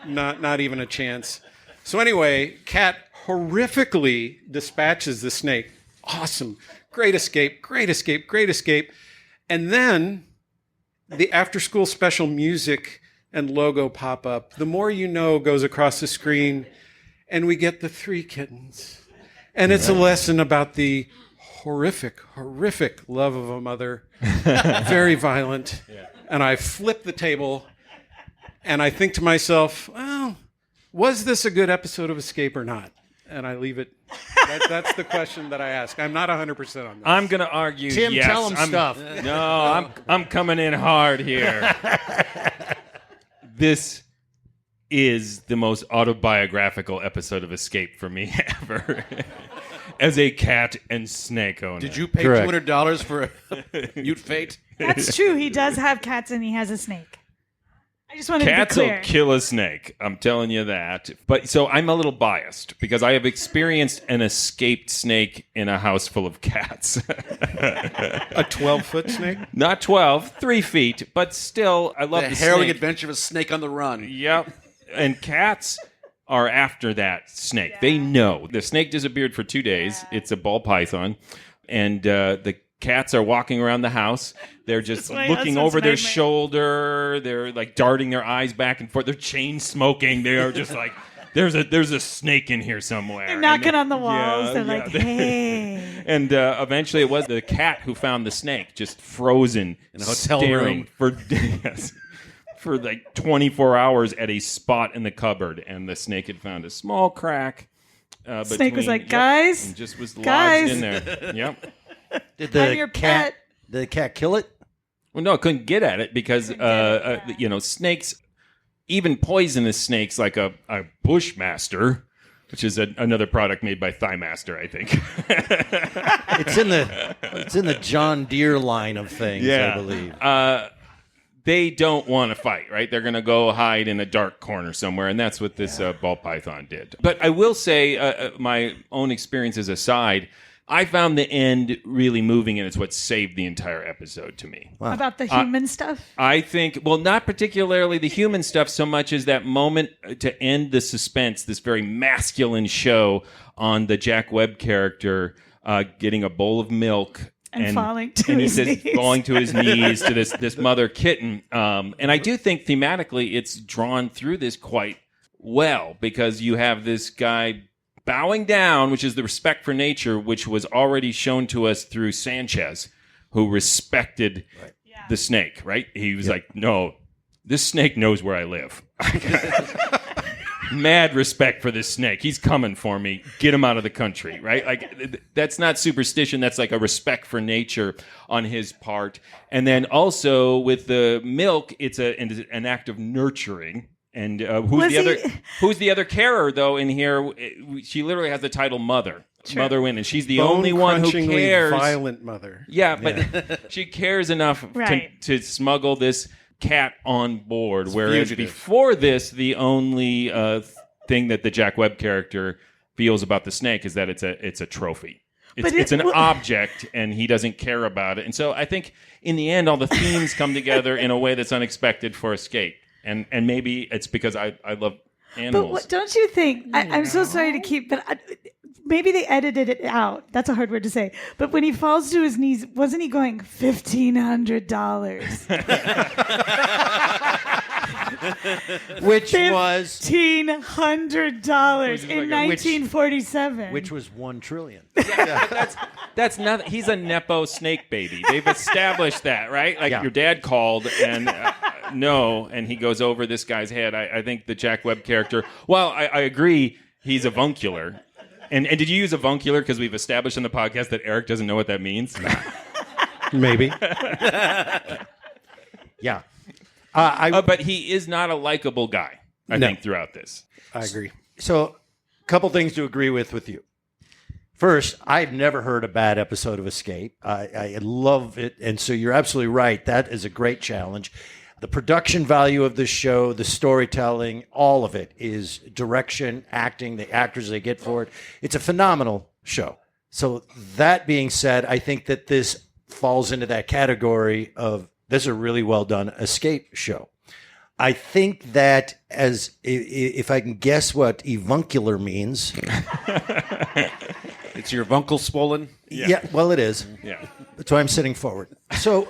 [SPEAKER 4] Not even a chance. So anyway, cat horrifically dispatches the snake. Awesome. Great escape. And then the after-school special music and logo pop up. The More You Know goes across the screen, and we get the 3 kittens. And it's a lesson about the horrific love of a mother. Very violent. Yeah. And I flip the table, and I think to myself, well, was this a good episode of Escape or not? And I leave it. That's the question that I ask. I'm not 100% on that.
[SPEAKER 5] I'm going to argue
[SPEAKER 3] Tim,
[SPEAKER 5] yes.
[SPEAKER 3] tell him stuff.
[SPEAKER 5] No, I'm coming in hard here. This is the most autobiographical episode of Escape for me ever. As a cat and snake owner.
[SPEAKER 7] Did you pay $200 for a mute fate?
[SPEAKER 6] That's true. He does have cats and he has a snake. I just wanted
[SPEAKER 5] Cats
[SPEAKER 6] to be clear.
[SPEAKER 5] will kill a snake. I'm telling you that. But so I'm a little biased because I have experienced an escaped snake in a house full of cats.
[SPEAKER 4] A 12-foot snake?
[SPEAKER 5] Not 12, 3 feet, but still, I love the
[SPEAKER 7] harrowing
[SPEAKER 5] snake.
[SPEAKER 7] adventure of a snake on the run.
[SPEAKER 5] Yep. And cats are after that snake. They know. The snake disappeared for 2 days. It's a ball python. And the cats are walking around the house. They're just looking over their shoulder. They're like darting their eyes back and forth. They're chain smoking. They are just like there's a snake in here somewhere.
[SPEAKER 6] They're knocking on the walls.
[SPEAKER 5] Yeah,
[SPEAKER 6] They're like, hey.
[SPEAKER 5] And eventually it was the cat who found the snake, just frozen
[SPEAKER 7] in a hotel
[SPEAKER 5] staring
[SPEAKER 7] room
[SPEAKER 5] for like 24 hours at a spot in the cupboard, and the snake had found a small crack.
[SPEAKER 6] Snake was like, guys,
[SPEAKER 5] and just was
[SPEAKER 6] guys.
[SPEAKER 5] lodged in there. Yep.
[SPEAKER 3] Did
[SPEAKER 6] I'm your pet.
[SPEAKER 3] Did the cat kill it?
[SPEAKER 5] Well, no, it couldn't get at it because snakes, even poisonous snakes like a Bushmaster, which is another product made by Thigh Master, I think.
[SPEAKER 3] It's in the John Deere line of things, I believe.
[SPEAKER 5] They don't want to fight, right? They're going to go hide in a dark corner somewhere, and that's what this ball python did. But I will say, my own experiences aside, I found the end really moving, and it's what saved the entire episode to me.
[SPEAKER 6] Wow. About the human stuff?
[SPEAKER 5] I think, well, not particularly the human stuff so much as that moment to end the suspense, this very masculine show on the Jack Webb character getting a bowl of milk.
[SPEAKER 6] And falling to his knees.
[SPEAKER 5] Falling to his knees to this mother kitten. And I do think thematically it's drawn through this quite well, because you have this guy bowing down, which is the respect for nature, which was already shown to us through Sanchez, who respected the snake, right? He was like, no, this snake knows where I live. Mad respect for this snake. He's coming for me. Get him out of the country, right? Like, that's not superstition. That's like a respect for nature on his part. And then also with the milk, it's an act of nurturing. And who's the other carer though in here? She literally has the title Mother.
[SPEAKER 4] Sure.
[SPEAKER 5] Mother Win, and she's the only one who cares.
[SPEAKER 4] Violent mother.
[SPEAKER 5] Yeah, but she cares enough to smuggle this cat on board. Whereas before this, the only thing that the Jack Webb character feels about the snake is that it's a trophy. It's an object, and he doesn't care about it. And so I think in the end, all the themes come together in a way that's unexpected for Escape. And maybe it's because I love animals.
[SPEAKER 6] But don't you think? I'm so sorry to keep, but maybe they edited it out. That's a hard word to say. But when he falls to his knees, wasn't he going $1,500?
[SPEAKER 3] Which was
[SPEAKER 6] $1,500 in 1947.
[SPEAKER 3] Which was $1 trillion.
[SPEAKER 5] That's not. He's a nepo snake baby. They've established that, right? Like your dad called and no, and he goes over this guy's head. I think the Jack Webb character. Well, I agree. He's avuncular. And did you use avuncular because we've established in the podcast that Eric doesn't know what that means?
[SPEAKER 3] Maybe. Yeah.
[SPEAKER 5] But he is not a likable guy, I think, throughout this.
[SPEAKER 4] I agree.
[SPEAKER 3] So, a couple things to agree with you. First, I've never heard a bad episode of Escape. I love it. And so you're absolutely right. That is a great challenge. The production value of the show, the storytelling, all of it is direction, acting, the actors they get for it. It's a phenomenal show. So that being said, I think that this falls into that category of this is a really well done Escape show. I think that if I can guess what avuncular means.
[SPEAKER 7] It's your avuncle swollen?
[SPEAKER 3] Yeah, well, it is.
[SPEAKER 5] Yeah.
[SPEAKER 3] That's why I'm sitting forward. So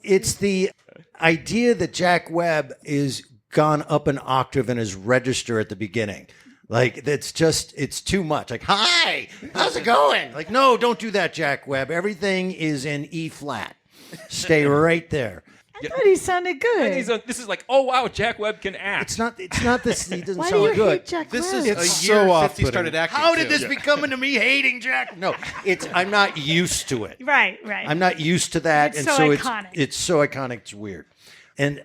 [SPEAKER 3] it's the idea that Jack Webb is gone up an octave in his register at the beginning. Like, it's too much. Like, hi, how's it going? Like, no, don't do that, Jack Webb. Everything is in E flat. Stay right there.
[SPEAKER 6] I thought he sounded good.
[SPEAKER 5] This is like, oh wow, Jack Webb can act.
[SPEAKER 3] It's not this. He doesn't
[SPEAKER 6] Why
[SPEAKER 3] sound
[SPEAKER 6] do you
[SPEAKER 3] good.
[SPEAKER 6] hate Jack
[SPEAKER 7] This
[SPEAKER 6] Webb?
[SPEAKER 7] is
[SPEAKER 3] It's
[SPEAKER 7] a year
[SPEAKER 3] so
[SPEAKER 7] 50 started acting.
[SPEAKER 3] How did
[SPEAKER 7] too.
[SPEAKER 3] this be coming to me hating Jack? No, I'm not used to it.
[SPEAKER 6] Right.
[SPEAKER 3] I'm not used to that,
[SPEAKER 6] It's
[SPEAKER 3] and
[SPEAKER 6] so
[SPEAKER 3] so
[SPEAKER 6] iconic.
[SPEAKER 3] it's so iconic. It's weird. And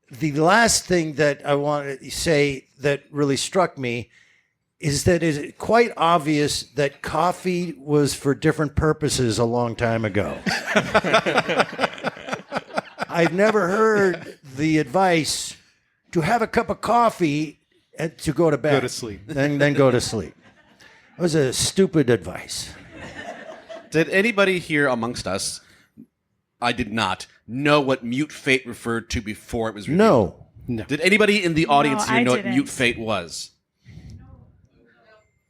[SPEAKER 3] the last thing that I want to say that really struck me is that it's quite obvious that coffee was for different purposes a long time ago. I've never heard the advice to have a cup of coffee and to go to bed.
[SPEAKER 4] Go to sleep.
[SPEAKER 3] Then go to sleep. It was a stupid advice.
[SPEAKER 7] Did anybody here amongst us, I did not, know what mute fate referred to before it was revealed?
[SPEAKER 3] No.
[SPEAKER 7] Did anybody in the audience
[SPEAKER 6] No,
[SPEAKER 7] here
[SPEAKER 6] I
[SPEAKER 7] know
[SPEAKER 6] didn't.
[SPEAKER 7] what mute fate was?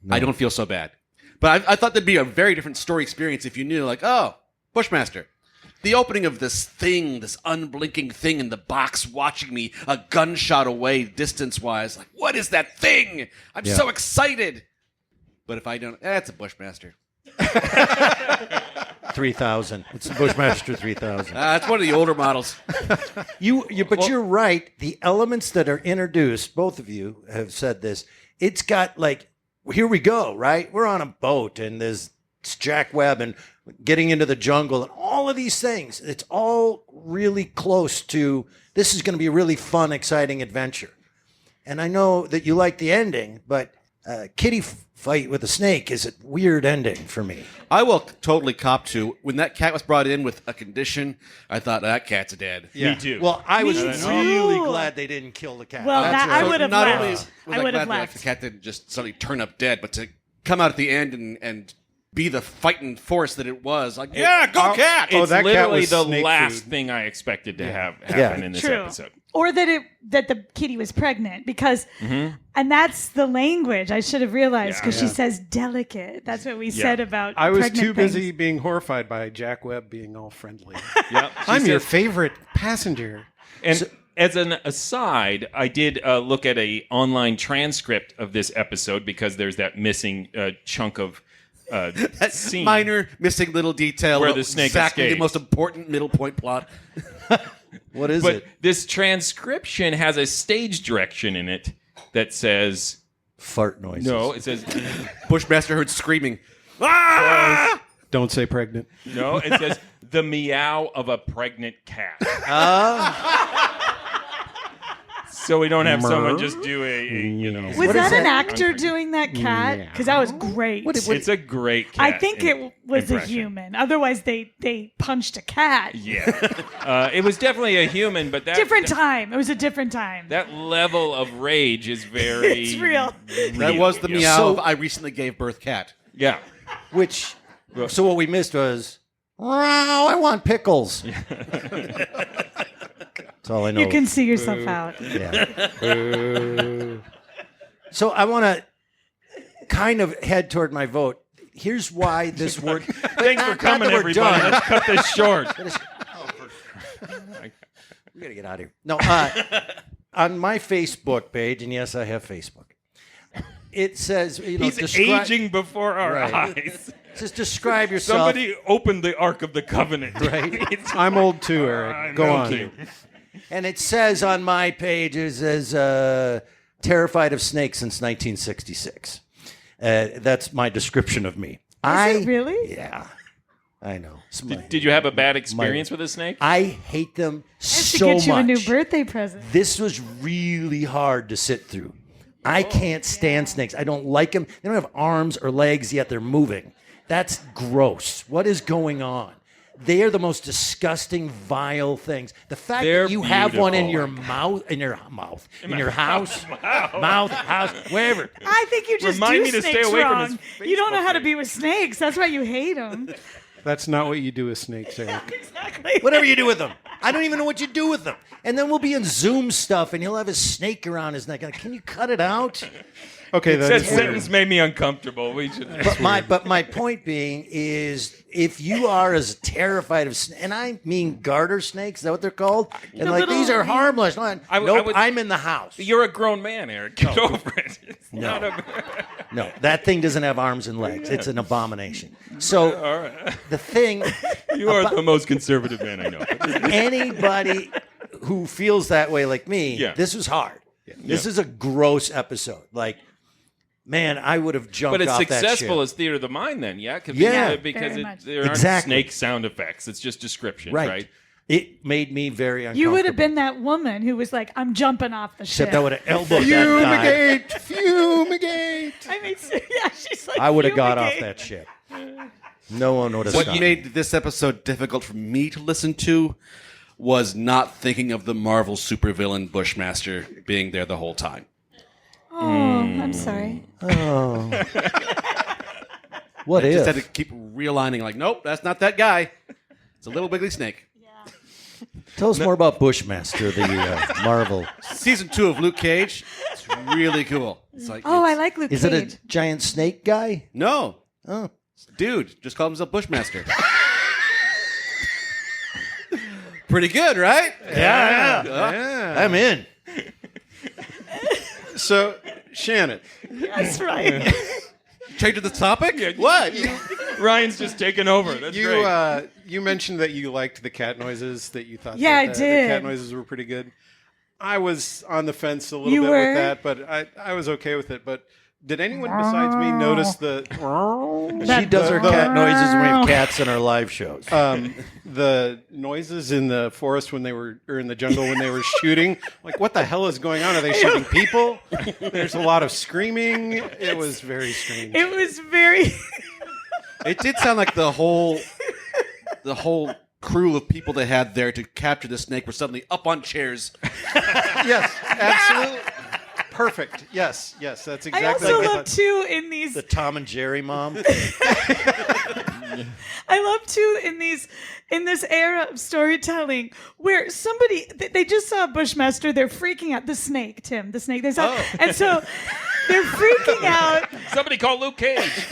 [SPEAKER 7] I don't feel so bad. But I thought there'd be a very different story experience if you knew, like, oh, Bushmaster. The opening of this thing, this unblinking thing in the box watching me a gunshot away distance-wise. Like, what is that thing? I'm so excited. But if I don't... it's a Bushmaster.
[SPEAKER 3] 3000. It's the Bushmaster 3000.
[SPEAKER 7] It's one of the older models.
[SPEAKER 3] But you're right. The elements that are introduced, both of you have said this, it's got like, here we go, right? We're on a boat and there's Jack Webb and getting into the jungle and all of these things. It's all really close to, this is going to be a really fun, exciting adventure. And I know that you like the ending, but kitty fight with a snake is a weird ending for me.
[SPEAKER 7] I will totally cop to, when that cat was brought in with a condition, I thought, that cat's dead.
[SPEAKER 5] Yeah. Me too.
[SPEAKER 3] Well, I was really glad they didn't kill the cat.
[SPEAKER 6] Well, I would have left.
[SPEAKER 7] Only was I glad that the cat didn't just suddenly turn up dead, but to come out at the end and be the fighting force that it was. Like, go cat!
[SPEAKER 5] It's
[SPEAKER 4] that cat
[SPEAKER 5] literally
[SPEAKER 4] was
[SPEAKER 5] the
[SPEAKER 4] snake
[SPEAKER 5] last
[SPEAKER 4] food.
[SPEAKER 5] thing I expected to have happen in this episode.
[SPEAKER 6] Or that the kitty was pregnant because, and that's the language I should have realized because she says delicate. That's what we said about.
[SPEAKER 4] I was
[SPEAKER 6] pregnant
[SPEAKER 4] too busy
[SPEAKER 6] things.
[SPEAKER 4] being horrified by Jack Webb being all friendly.
[SPEAKER 5] Yep.
[SPEAKER 4] I'm your favorite passenger.
[SPEAKER 5] And as an aside, I did look at a online transcript of this episode because there's that missing chunk of
[SPEAKER 7] that
[SPEAKER 5] scene.
[SPEAKER 7] Minor missing little detail
[SPEAKER 5] Where
[SPEAKER 7] of
[SPEAKER 5] the snake
[SPEAKER 7] exactly
[SPEAKER 5] escapes.
[SPEAKER 7] the most important middle point plot.
[SPEAKER 3] What is
[SPEAKER 5] But
[SPEAKER 3] it?
[SPEAKER 5] this transcription has a stage direction in it that says
[SPEAKER 3] fart noises.
[SPEAKER 5] No, it says
[SPEAKER 7] Bushmaster heard screaming.
[SPEAKER 4] Don't say pregnant.
[SPEAKER 5] No, it says the meow of a pregnant cat. So we don't have someone just do
[SPEAKER 6] Was that an actor doing that cat? Because that was great.
[SPEAKER 5] It's a great cat.
[SPEAKER 6] I think it was a
[SPEAKER 5] impression.
[SPEAKER 6] human. Otherwise, they punched a cat.
[SPEAKER 5] Yeah. It was definitely a human, but that
[SPEAKER 6] Different time. It was a different time.
[SPEAKER 5] that level of rage is very
[SPEAKER 6] It's real.
[SPEAKER 7] That was the meow
[SPEAKER 3] So-
[SPEAKER 7] of I recently gave birth cat.
[SPEAKER 5] Yeah.
[SPEAKER 3] Which, so what we missed was, wow, I want pickles. That's all I know.
[SPEAKER 6] You can see yourself out.
[SPEAKER 3] Yeah. So I want to kind of head toward my vote. Here's why this worked.
[SPEAKER 5] Thanks for coming, everybody. Let's cut this short.
[SPEAKER 3] We gotta get out of here. No, on my Facebook page, and yes, I have Facebook. It says,
[SPEAKER 5] He's aging before our eyes.
[SPEAKER 3] Just describe yourself.
[SPEAKER 5] Somebody opened the Ark of the Covenant.
[SPEAKER 3] Right.
[SPEAKER 4] I'm old too, Eric. Go on.
[SPEAKER 3] Thank you. And it says on my page, it says, terrified of snakes since 1966. That's my description of me.
[SPEAKER 6] Is it really?
[SPEAKER 3] Yeah. I know.
[SPEAKER 5] Did you have a bad experience with a snake?
[SPEAKER 3] I hate them
[SPEAKER 6] I have to
[SPEAKER 3] so
[SPEAKER 6] get you
[SPEAKER 3] much.
[SPEAKER 6] a new birthday present.
[SPEAKER 3] This was really hard to sit through. I can't stand snakes. I don't like them. They don't have arms or legs, yet they're moving. That's gross. What is going on? They are the most disgusting, vile things. The fact that you have one in your mouth, in your house, wherever.
[SPEAKER 6] I think you just
[SPEAKER 5] Remind
[SPEAKER 6] do
[SPEAKER 5] me to stay
[SPEAKER 6] snakes
[SPEAKER 5] away from
[SPEAKER 6] wrong.
[SPEAKER 5] his
[SPEAKER 6] You don't know how to be with snakes. That's why you hate them.
[SPEAKER 4] That's not what you do with snakes, Eric.
[SPEAKER 6] Exactly.
[SPEAKER 3] Whatever you do with them. I don't even know what you do with them. And then we'll be in Zoom stuff, and he'll have a snake around his neck. Can you cut it out?
[SPEAKER 4] Okay,
[SPEAKER 5] That sentence made me uncomfortable. We should.
[SPEAKER 3] But my point being is, if you are as terrified of snakes, and I mean garter snakes, is that what they're called? And
[SPEAKER 6] The
[SPEAKER 3] like
[SPEAKER 6] little-
[SPEAKER 3] these are harmless. Nope, I'm in the house.
[SPEAKER 5] You're a grown man, Eric. Get over it. It's
[SPEAKER 3] No.
[SPEAKER 5] not a-
[SPEAKER 3] No, that thing doesn't have arms and legs. It's an abomination. So
[SPEAKER 5] All right.
[SPEAKER 3] the thing,
[SPEAKER 5] You are the most conservative man I know.
[SPEAKER 3] anybody who feels that way like me,
[SPEAKER 5] Yeah.
[SPEAKER 3] this was hard. This is a gross episode. Like, man, I would have jumped
[SPEAKER 5] But it's
[SPEAKER 3] off that
[SPEAKER 5] successful
[SPEAKER 3] shit.
[SPEAKER 5] as theater of the mind, then, yeah?
[SPEAKER 3] Yeah.
[SPEAKER 5] Because
[SPEAKER 6] Very much.
[SPEAKER 5] there aren't
[SPEAKER 3] Exactly.
[SPEAKER 5] snake sound effects. It's just descriptions, right?
[SPEAKER 3] It made me very uncomfortable.
[SPEAKER 6] You would have been that woman who was like, I'm jumping off the ship.
[SPEAKER 3] Except I would have elbowed that guy.
[SPEAKER 4] Fumigate.
[SPEAKER 6] I mean, yeah, she's like,
[SPEAKER 3] I would have got off
[SPEAKER 6] fumigate.
[SPEAKER 3] that ship. No one would have
[SPEAKER 7] What
[SPEAKER 3] stopped.
[SPEAKER 7] made this episode difficult for me to listen to was not thinking of the Marvel supervillain Bushmaster being there the whole time.
[SPEAKER 6] Oh, I'm sorry.
[SPEAKER 3] Oh. What
[SPEAKER 7] I
[SPEAKER 3] if?
[SPEAKER 7] just had to keep realigning, like, nope, that's not that guy. It's a little wiggly snake.
[SPEAKER 3] Tell us more about Bushmaster, the Marvel.
[SPEAKER 7] Season 2 of Luke Cage. It's really cool. It's like,
[SPEAKER 6] Oh, I like Luke
[SPEAKER 3] Is
[SPEAKER 6] Cage.
[SPEAKER 3] it a giant snake guy?
[SPEAKER 7] no,
[SPEAKER 3] Oh.
[SPEAKER 7] dude, just call himself Bushmaster. Pretty good, right?
[SPEAKER 3] Yeah. I'm in.
[SPEAKER 4] So, Shannon.
[SPEAKER 6] That's right.
[SPEAKER 7] Change the topic? What?
[SPEAKER 5] Ryan's just taken over. That's great.
[SPEAKER 4] You mentioned that you liked the cat noises, that you thought
[SPEAKER 6] Yeah,
[SPEAKER 4] that
[SPEAKER 6] I did.
[SPEAKER 4] the cat noises were pretty good. I was on the fence a little
[SPEAKER 6] You
[SPEAKER 4] bit
[SPEAKER 6] were?
[SPEAKER 4] with that, but I was okay with it. But did anyone besides me notice the...
[SPEAKER 3] She does her cat noises when we have cats in our live shows.
[SPEAKER 4] The noises in the forest when they were, or in the jungle when they were shooting. Like, what the hell is going on? Are they shooting people? There's a lot of screaming. It was very strange.
[SPEAKER 6] It was very.
[SPEAKER 7] It did sound like the whole crew of people they had there to capture the snake were suddenly up on chairs.
[SPEAKER 4] Yes, absolutely. Perfect. Yes, that's exactly.
[SPEAKER 6] I also
[SPEAKER 4] what
[SPEAKER 6] love
[SPEAKER 4] thought.
[SPEAKER 6] too in these.
[SPEAKER 3] The Tom and Jerry mom.
[SPEAKER 6] I love too in this era of storytelling where somebody they just saw a bushmaster. They're freaking out. The snake, Tim. The snake. They saw, and so they're freaking out.
[SPEAKER 5] Somebody call Luke Cage.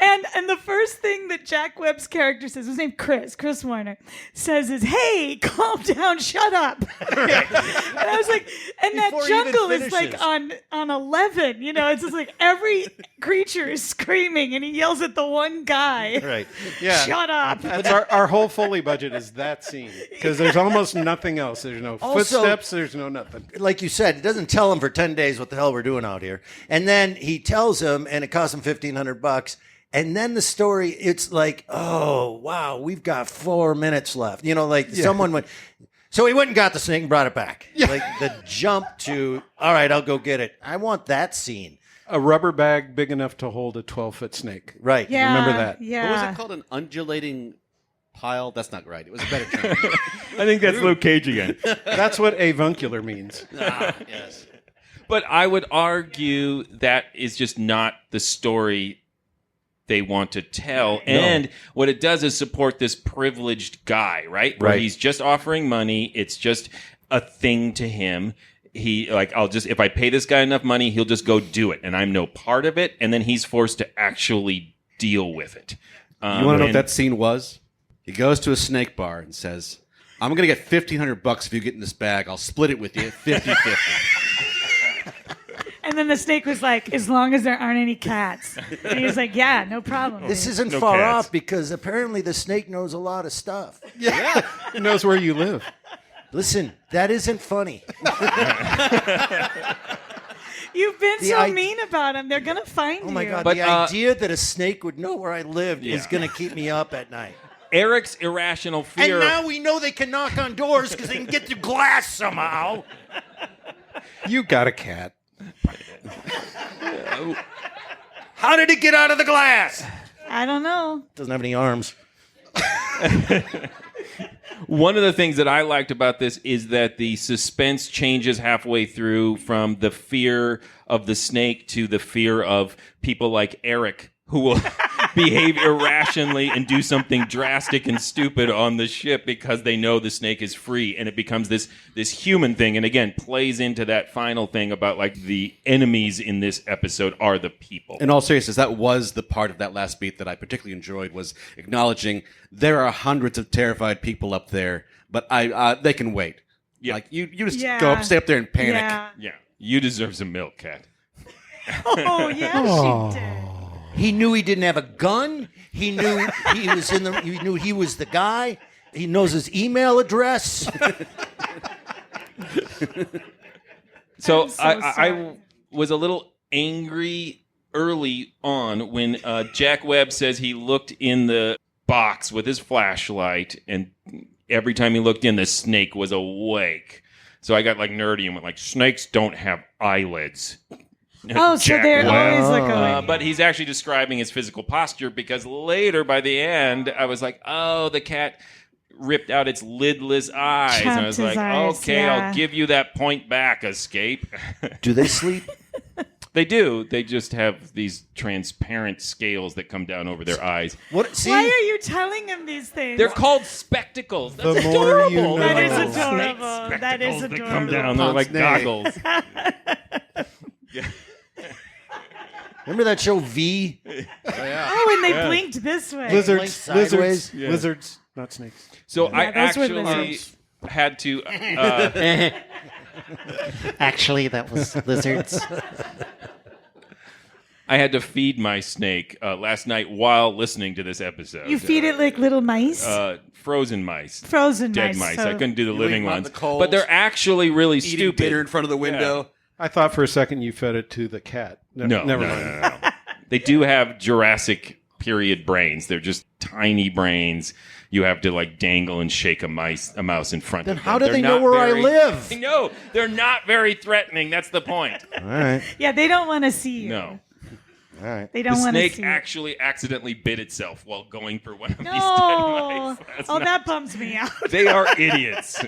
[SPEAKER 6] And the first thing that Jack Webb's character says, his name Chris Warner, says is, "Hey, calm down, shut up." And I was like, and
[SPEAKER 3] Before
[SPEAKER 6] that
[SPEAKER 3] he even
[SPEAKER 6] jungle is like
[SPEAKER 3] finishes.
[SPEAKER 6] on 11, it's just like every creature is screaming, and he yells at the one guy,
[SPEAKER 3] Right.
[SPEAKER 4] Yeah.
[SPEAKER 6] "Shut up."
[SPEAKER 4] That's our whole Foley budget is that scene because there's almost nothing else. There's no
[SPEAKER 3] Also-
[SPEAKER 4] footsteps. There's no nothing.
[SPEAKER 3] Like you said, it doesn't tell him for 10 days what the hell we're doing out here. And then he tells him, and it costs him $1,500. And then the story, it's like, oh, wow, we've got 4 minutes left. Someone went. So he went and got the snake and brought it back.
[SPEAKER 4] Yeah.
[SPEAKER 3] Like the jump to, all right, I'll go get it. I want that scene.
[SPEAKER 4] A rubber bag big enough to hold a 12-foot snake.
[SPEAKER 3] Right.
[SPEAKER 6] Yeah,
[SPEAKER 4] Remember that.
[SPEAKER 6] Yeah.
[SPEAKER 7] What was it called? An undulating pile? That's not right. It was a better term.
[SPEAKER 5] I think that's Luke Cage again.
[SPEAKER 4] That's what avuncular means.
[SPEAKER 7] Yes.
[SPEAKER 5] But I would argue that is just not the story they want to tell.
[SPEAKER 3] No.
[SPEAKER 5] And what it does is support this privileged guy, right? Where
[SPEAKER 3] Right.
[SPEAKER 5] he's just offering money. It's just a thing to him. If I pay this guy enough money, he'll just go do it. And I'm no part of it. And then he's forced to actually deal with it.
[SPEAKER 7] You want to know what that scene was? He goes to a snake bar and says, "I'm going to get $1,500 if you get in this bag. I'll split it with you 50-50.
[SPEAKER 6] And then the snake was like, "As long as there aren't any cats." And he was like, "Yeah, no problem."
[SPEAKER 3] This isn't
[SPEAKER 5] No
[SPEAKER 3] far
[SPEAKER 5] cats.
[SPEAKER 3] off because apparently the snake knows a lot of stuff.
[SPEAKER 4] Yeah. It knows where you live.
[SPEAKER 3] Listen, that isn't funny.
[SPEAKER 6] You've been
[SPEAKER 3] The
[SPEAKER 6] so
[SPEAKER 3] I-
[SPEAKER 6] mean about him. They're gonna find you.
[SPEAKER 3] Oh my God,
[SPEAKER 5] But,
[SPEAKER 3] the idea that a snake would know where I lived is going to keep me up at night.
[SPEAKER 5] Eric's irrational fear.
[SPEAKER 3] And now we know they can knock on doors because they can get through glass somehow.
[SPEAKER 4] You got a cat.
[SPEAKER 3] How did it get out of the glass?
[SPEAKER 6] I don't know.
[SPEAKER 3] Doesn't have any arms.
[SPEAKER 5] One of the things that I liked about this is that the suspense changes halfway through from the fear of the snake to the fear of people like Eric who will behave irrationally and do something drastic and stupid on the ship because they know the snake is free, and it becomes this human thing, and again plays into that final thing about like the enemies in this episode are the people.
[SPEAKER 7] In all seriousness, that was the part of that last beat that I particularly enjoyed, was acknowledging there are hundreds of terrified people up there, but they can wait.
[SPEAKER 5] Yeah.
[SPEAKER 7] Like you just
[SPEAKER 6] Yeah.
[SPEAKER 7] go up, stay up there and panic.
[SPEAKER 6] Yeah.
[SPEAKER 5] Yeah, you deserve some milk, Cat.
[SPEAKER 6] Oh yeah, she did.
[SPEAKER 3] He knew he didn't have a gun. He knew he was he knew he was the guy. He knows his email address.
[SPEAKER 5] So,
[SPEAKER 6] I'm so
[SPEAKER 5] I
[SPEAKER 6] sorry.
[SPEAKER 5] was a little angry early on when Jack Webb says he looked in the box with his flashlight, and every time he looked in, the snake was awake. So I got like nerdy and went like, snakes don't have eyelids.
[SPEAKER 6] Oh, so
[SPEAKER 5] Jack
[SPEAKER 6] they're
[SPEAKER 5] Webb.
[SPEAKER 6] always like going.
[SPEAKER 5] But he's actually describing his physical posture, because later by the end, I was like, oh, the cat ripped out its lidless eyes. And I was
[SPEAKER 6] Chopped his
[SPEAKER 5] like,
[SPEAKER 6] eyes,
[SPEAKER 5] okay,
[SPEAKER 6] yeah.
[SPEAKER 5] I'll give you that point back, Escape.
[SPEAKER 3] Do they sleep?
[SPEAKER 5] They do. They just have these transparent scales that come down over their eyes.
[SPEAKER 3] What? See,
[SPEAKER 6] Why are you telling him these things?
[SPEAKER 5] They're called spectacles. That's
[SPEAKER 4] The more
[SPEAKER 5] adorable.
[SPEAKER 4] you know.
[SPEAKER 6] That is
[SPEAKER 4] Snake
[SPEAKER 6] adorable. That is
[SPEAKER 5] Spectacles
[SPEAKER 6] adorable.
[SPEAKER 5] that come down. They're like
[SPEAKER 7] Snake.
[SPEAKER 5] goggles.
[SPEAKER 3] remember that show V?
[SPEAKER 6] Oh, and they blinked this way.
[SPEAKER 4] Lizards,
[SPEAKER 3] Sideways.
[SPEAKER 4] lizards,
[SPEAKER 3] Yeah.
[SPEAKER 4] lizards. not snakes.
[SPEAKER 5] So
[SPEAKER 6] Yeah,
[SPEAKER 5] I
[SPEAKER 6] those were
[SPEAKER 5] actually
[SPEAKER 6] lizards.
[SPEAKER 5] had to.
[SPEAKER 3] Actually, that was lizards.
[SPEAKER 5] I had to feed my snake last night while listening to this episode.
[SPEAKER 6] You feed it like little mice?
[SPEAKER 5] Frozen mice.
[SPEAKER 6] Frozen
[SPEAKER 5] Dead
[SPEAKER 6] mice,
[SPEAKER 5] mice.
[SPEAKER 6] so-
[SPEAKER 5] I couldn't do the
[SPEAKER 7] You
[SPEAKER 5] living
[SPEAKER 7] leave 'em out in
[SPEAKER 5] ones.
[SPEAKER 7] the cold,
[SPEAKER 5] But they're actually really
[SPEAKER 7] eating
[SPEAKER 5] stupid.
[SPEAKER 7] dinner in front of the window.
[SPEAKER 4] I thought for a second you fed it to the cat.
[SPEAKER 5] No,
[SPEAKER 4] never
[SPEAKER 5] no,
[SPEAKER 4] mind.
[SPEAKER 5] no. They do have Jurassic period brains. They're just tiny brains. You have to like dangle and shake a mouse in front of them.
[SPEAKER 3] how do
[SPEAKER 5] They're
[SPEAKER 3] they know
[SPEAKER 5] not
[SPEAKER 3] where I live?
[SPEAKER 5] I know. They're not very threatening. That's the point.
[SPEAKER 3] All right.
[SPEAKER 6] Yeah, they don't want to see you.
[SPEAKER 5] No.
[SPEAKER 3] All right.
[SPEAKER 6] They don't
[SPEAKER 5] The
[SPEAKER 6] want to
[SPEAKER 5] snake
[SPEAKER 6] see you.
[SPEAKER 5] actually accidentally bit itself while going for one of these dead
[SPEAKER 6] No.
[SPEAKER 5] mice. That's
[SPEAKER 6] Oh,
[SPEAKER 5] not-
[SPEAKER 6] that bums me out.
[SPEAKER 5] They are idiots.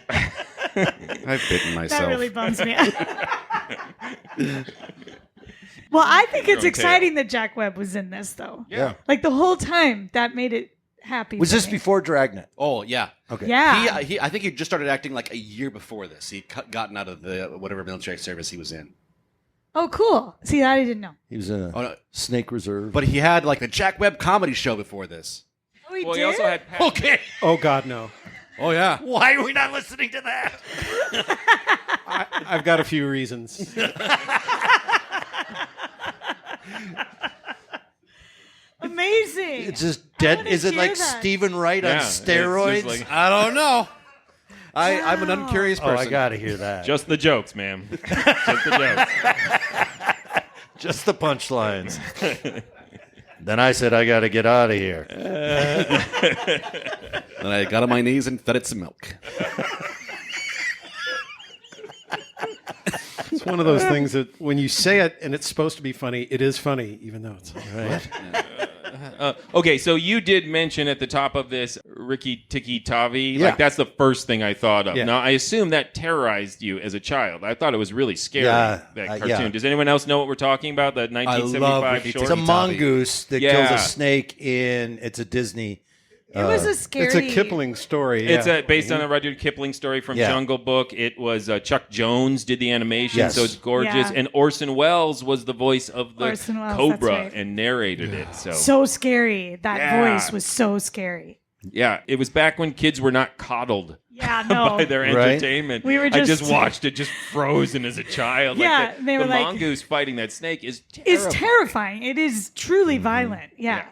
[SPEAKER 7] I've bitten myself.
[SPEAKER 6] That really bums me out. Well, I think
[SPEAKER 5] Your
[SPEAKER 6] it's
[SPEAKER 5] own
[SPEAKER 6] exciting that Jack Webb was in this, though.
[SPEAKER 3] Yeah.
[SPEAKER 6] Like the whole time, that made it happy.
[SPEAKER 3] Was
[SPEAKER 6] for
[SPEAKER 3] this
[SPEAKER 6] me.
[SPEAKER 3] before Dragnet?
[SPEAKER 7] Oh, yeah.
[SPEAKER 3] Okay.
[SPEAKER 6] Yeah.
[SPEAKER 7] I think he just started acting like a year before this. He'd gotten out of the whatever military service he was in.
[SPEAKER 6] Oh, cool. See, that I didn't know.
[SPEAKER 3] He was in a
[SPEAKER 7] Oh, no.
[SPEAKER 3] Snake Reserve.
[SPEAKER 7] But he had like the Jack Webb comedy show before this.
[SPEAKER 6] Oh, he
[SPEAKER 5] Well,
[SPEAKER 6] did?
[SPEAKER 5] he also had
[SPEAKER 7] Okay.
[SPEAKER 4] Oh, God, no.
[SPEAKER 7] Oh, yeah.
[SPEAKER 3] Why are we not listening to that?
[SPEAKER 4] I've got a few reasons.
[SPEAKER 6] Amazing.
[SPEAKER 3] It's just dead.
[SPEAKER 6] wanna
[SPEAKER 3] Is it
[SPEAKER 6] hear
[SPEAKER 3] like
[SPEAKER 6] that.
[SPEAKER 3] Stephen Wright
[SPEAKER 5] Yeah,
[SPEAKER 3] on
[SPEAKER 5] it's just
[SPEAKER 3] steroids?
[SPEAKER 5] like-
[SPEAKER 7] I don't know. I'm an uncurious
[SPEAKER 3] Oh,
[SPEAKER 7] person.
[SPEAKER 3] I got to hear that.
[SPEAKER 5] Just the jokes, ma'am. Just the jokes.
[SPEAKER 3] Just the punchlines. Then I said, I got to get out of here.
[SPEAKER 7] And I got on my knees and fed it some milk.
[SPEAKER 4] It's one of those things that when you say it and it's supposed to be funny, it is funny, even though it's not.
[SPEAKER 3] Right.
[SPEAKER 5] Okay, so you did mention at the top of this Ricky Tikki Tavi.
[SPEAKER 3] Yeah.
[SPEAKER 5] Like that's the first thing I thought of.
[SPEAKER 4] Yeah.
[SPEAKER 5] Now I assume that terrorized you as a child. I thought it was really scary.
[SPEAKER 3] Yeah,
[SPEAKER 5] that
[SPEAKER 3] yeah.
[SPEAKER 5] cartoon. Does anyone else know what we're talking about? That 1975
[SPEAKER 7] Ricky
[SPEAKER 5] short.
[SPEAKER 3] It's a
[SPEAKER 7] Tikki
[SPEAKER 3] mongoose that
[SPEAKER 5] Yeah.
[SPEAKER 3] kills a snake in. It's a Disney.
[SPEAKER 6] It was a scary.
[SPEAKER 4] It's a Kipling story.
[SPEAKER 5] It's
[SPEAKER 4] yeah.
[SPEAKER 5] based on a Rudyard Kipling story from
[SPEAKER 3] Yeah.
[SPEAKER 5] Jungle Book. It was Chuck Jones did the animation,
[SPEAKER 3] Yes.
[SPEAKER 5] so it's gorgeous.
[SPEAKER 6] Yeah.
[SPEAKER 5] And Orson Welles was the voice of the
[SPEAKER 6] Orson Welles,
[SPEAKER 5] Cobra
[SPEAKER 6] that's right.
[SPEAKER 5] and narrated it. So,
[SPEAKER 6] So scary. That
[SPEAKER 5] Yeah.
[SPEAKER 6] voice was so scary.
[SPEAKER 5] yeah, it was back when kids were not coddled
[SPEAKER 6] Yeah, no.
[SPEAKER 5] by their
[SPEAKER 3] Right.
[SPEAKER 5] entertainment.
[SPEAKER 6] We were
[SPEAKER 5] I just
[SPEAKER 6] just-
[SPEAKER 5] watched it just frozen as a child.
[SPEAKER 6] Yeah,
[SPEAKER 5] like
[SPEAKER 6] they were
[SPEAKER 5] the
[SPEAKER 6] like-
[SPEAKER 5] mongoose fighting that snake is
[SPEAKER 6] It's
[SPEAKER 5] terrifying.
[SPEAKER 6] terrifying. It is truly violent. Yeah.
[SPEAKER 5] Yeah.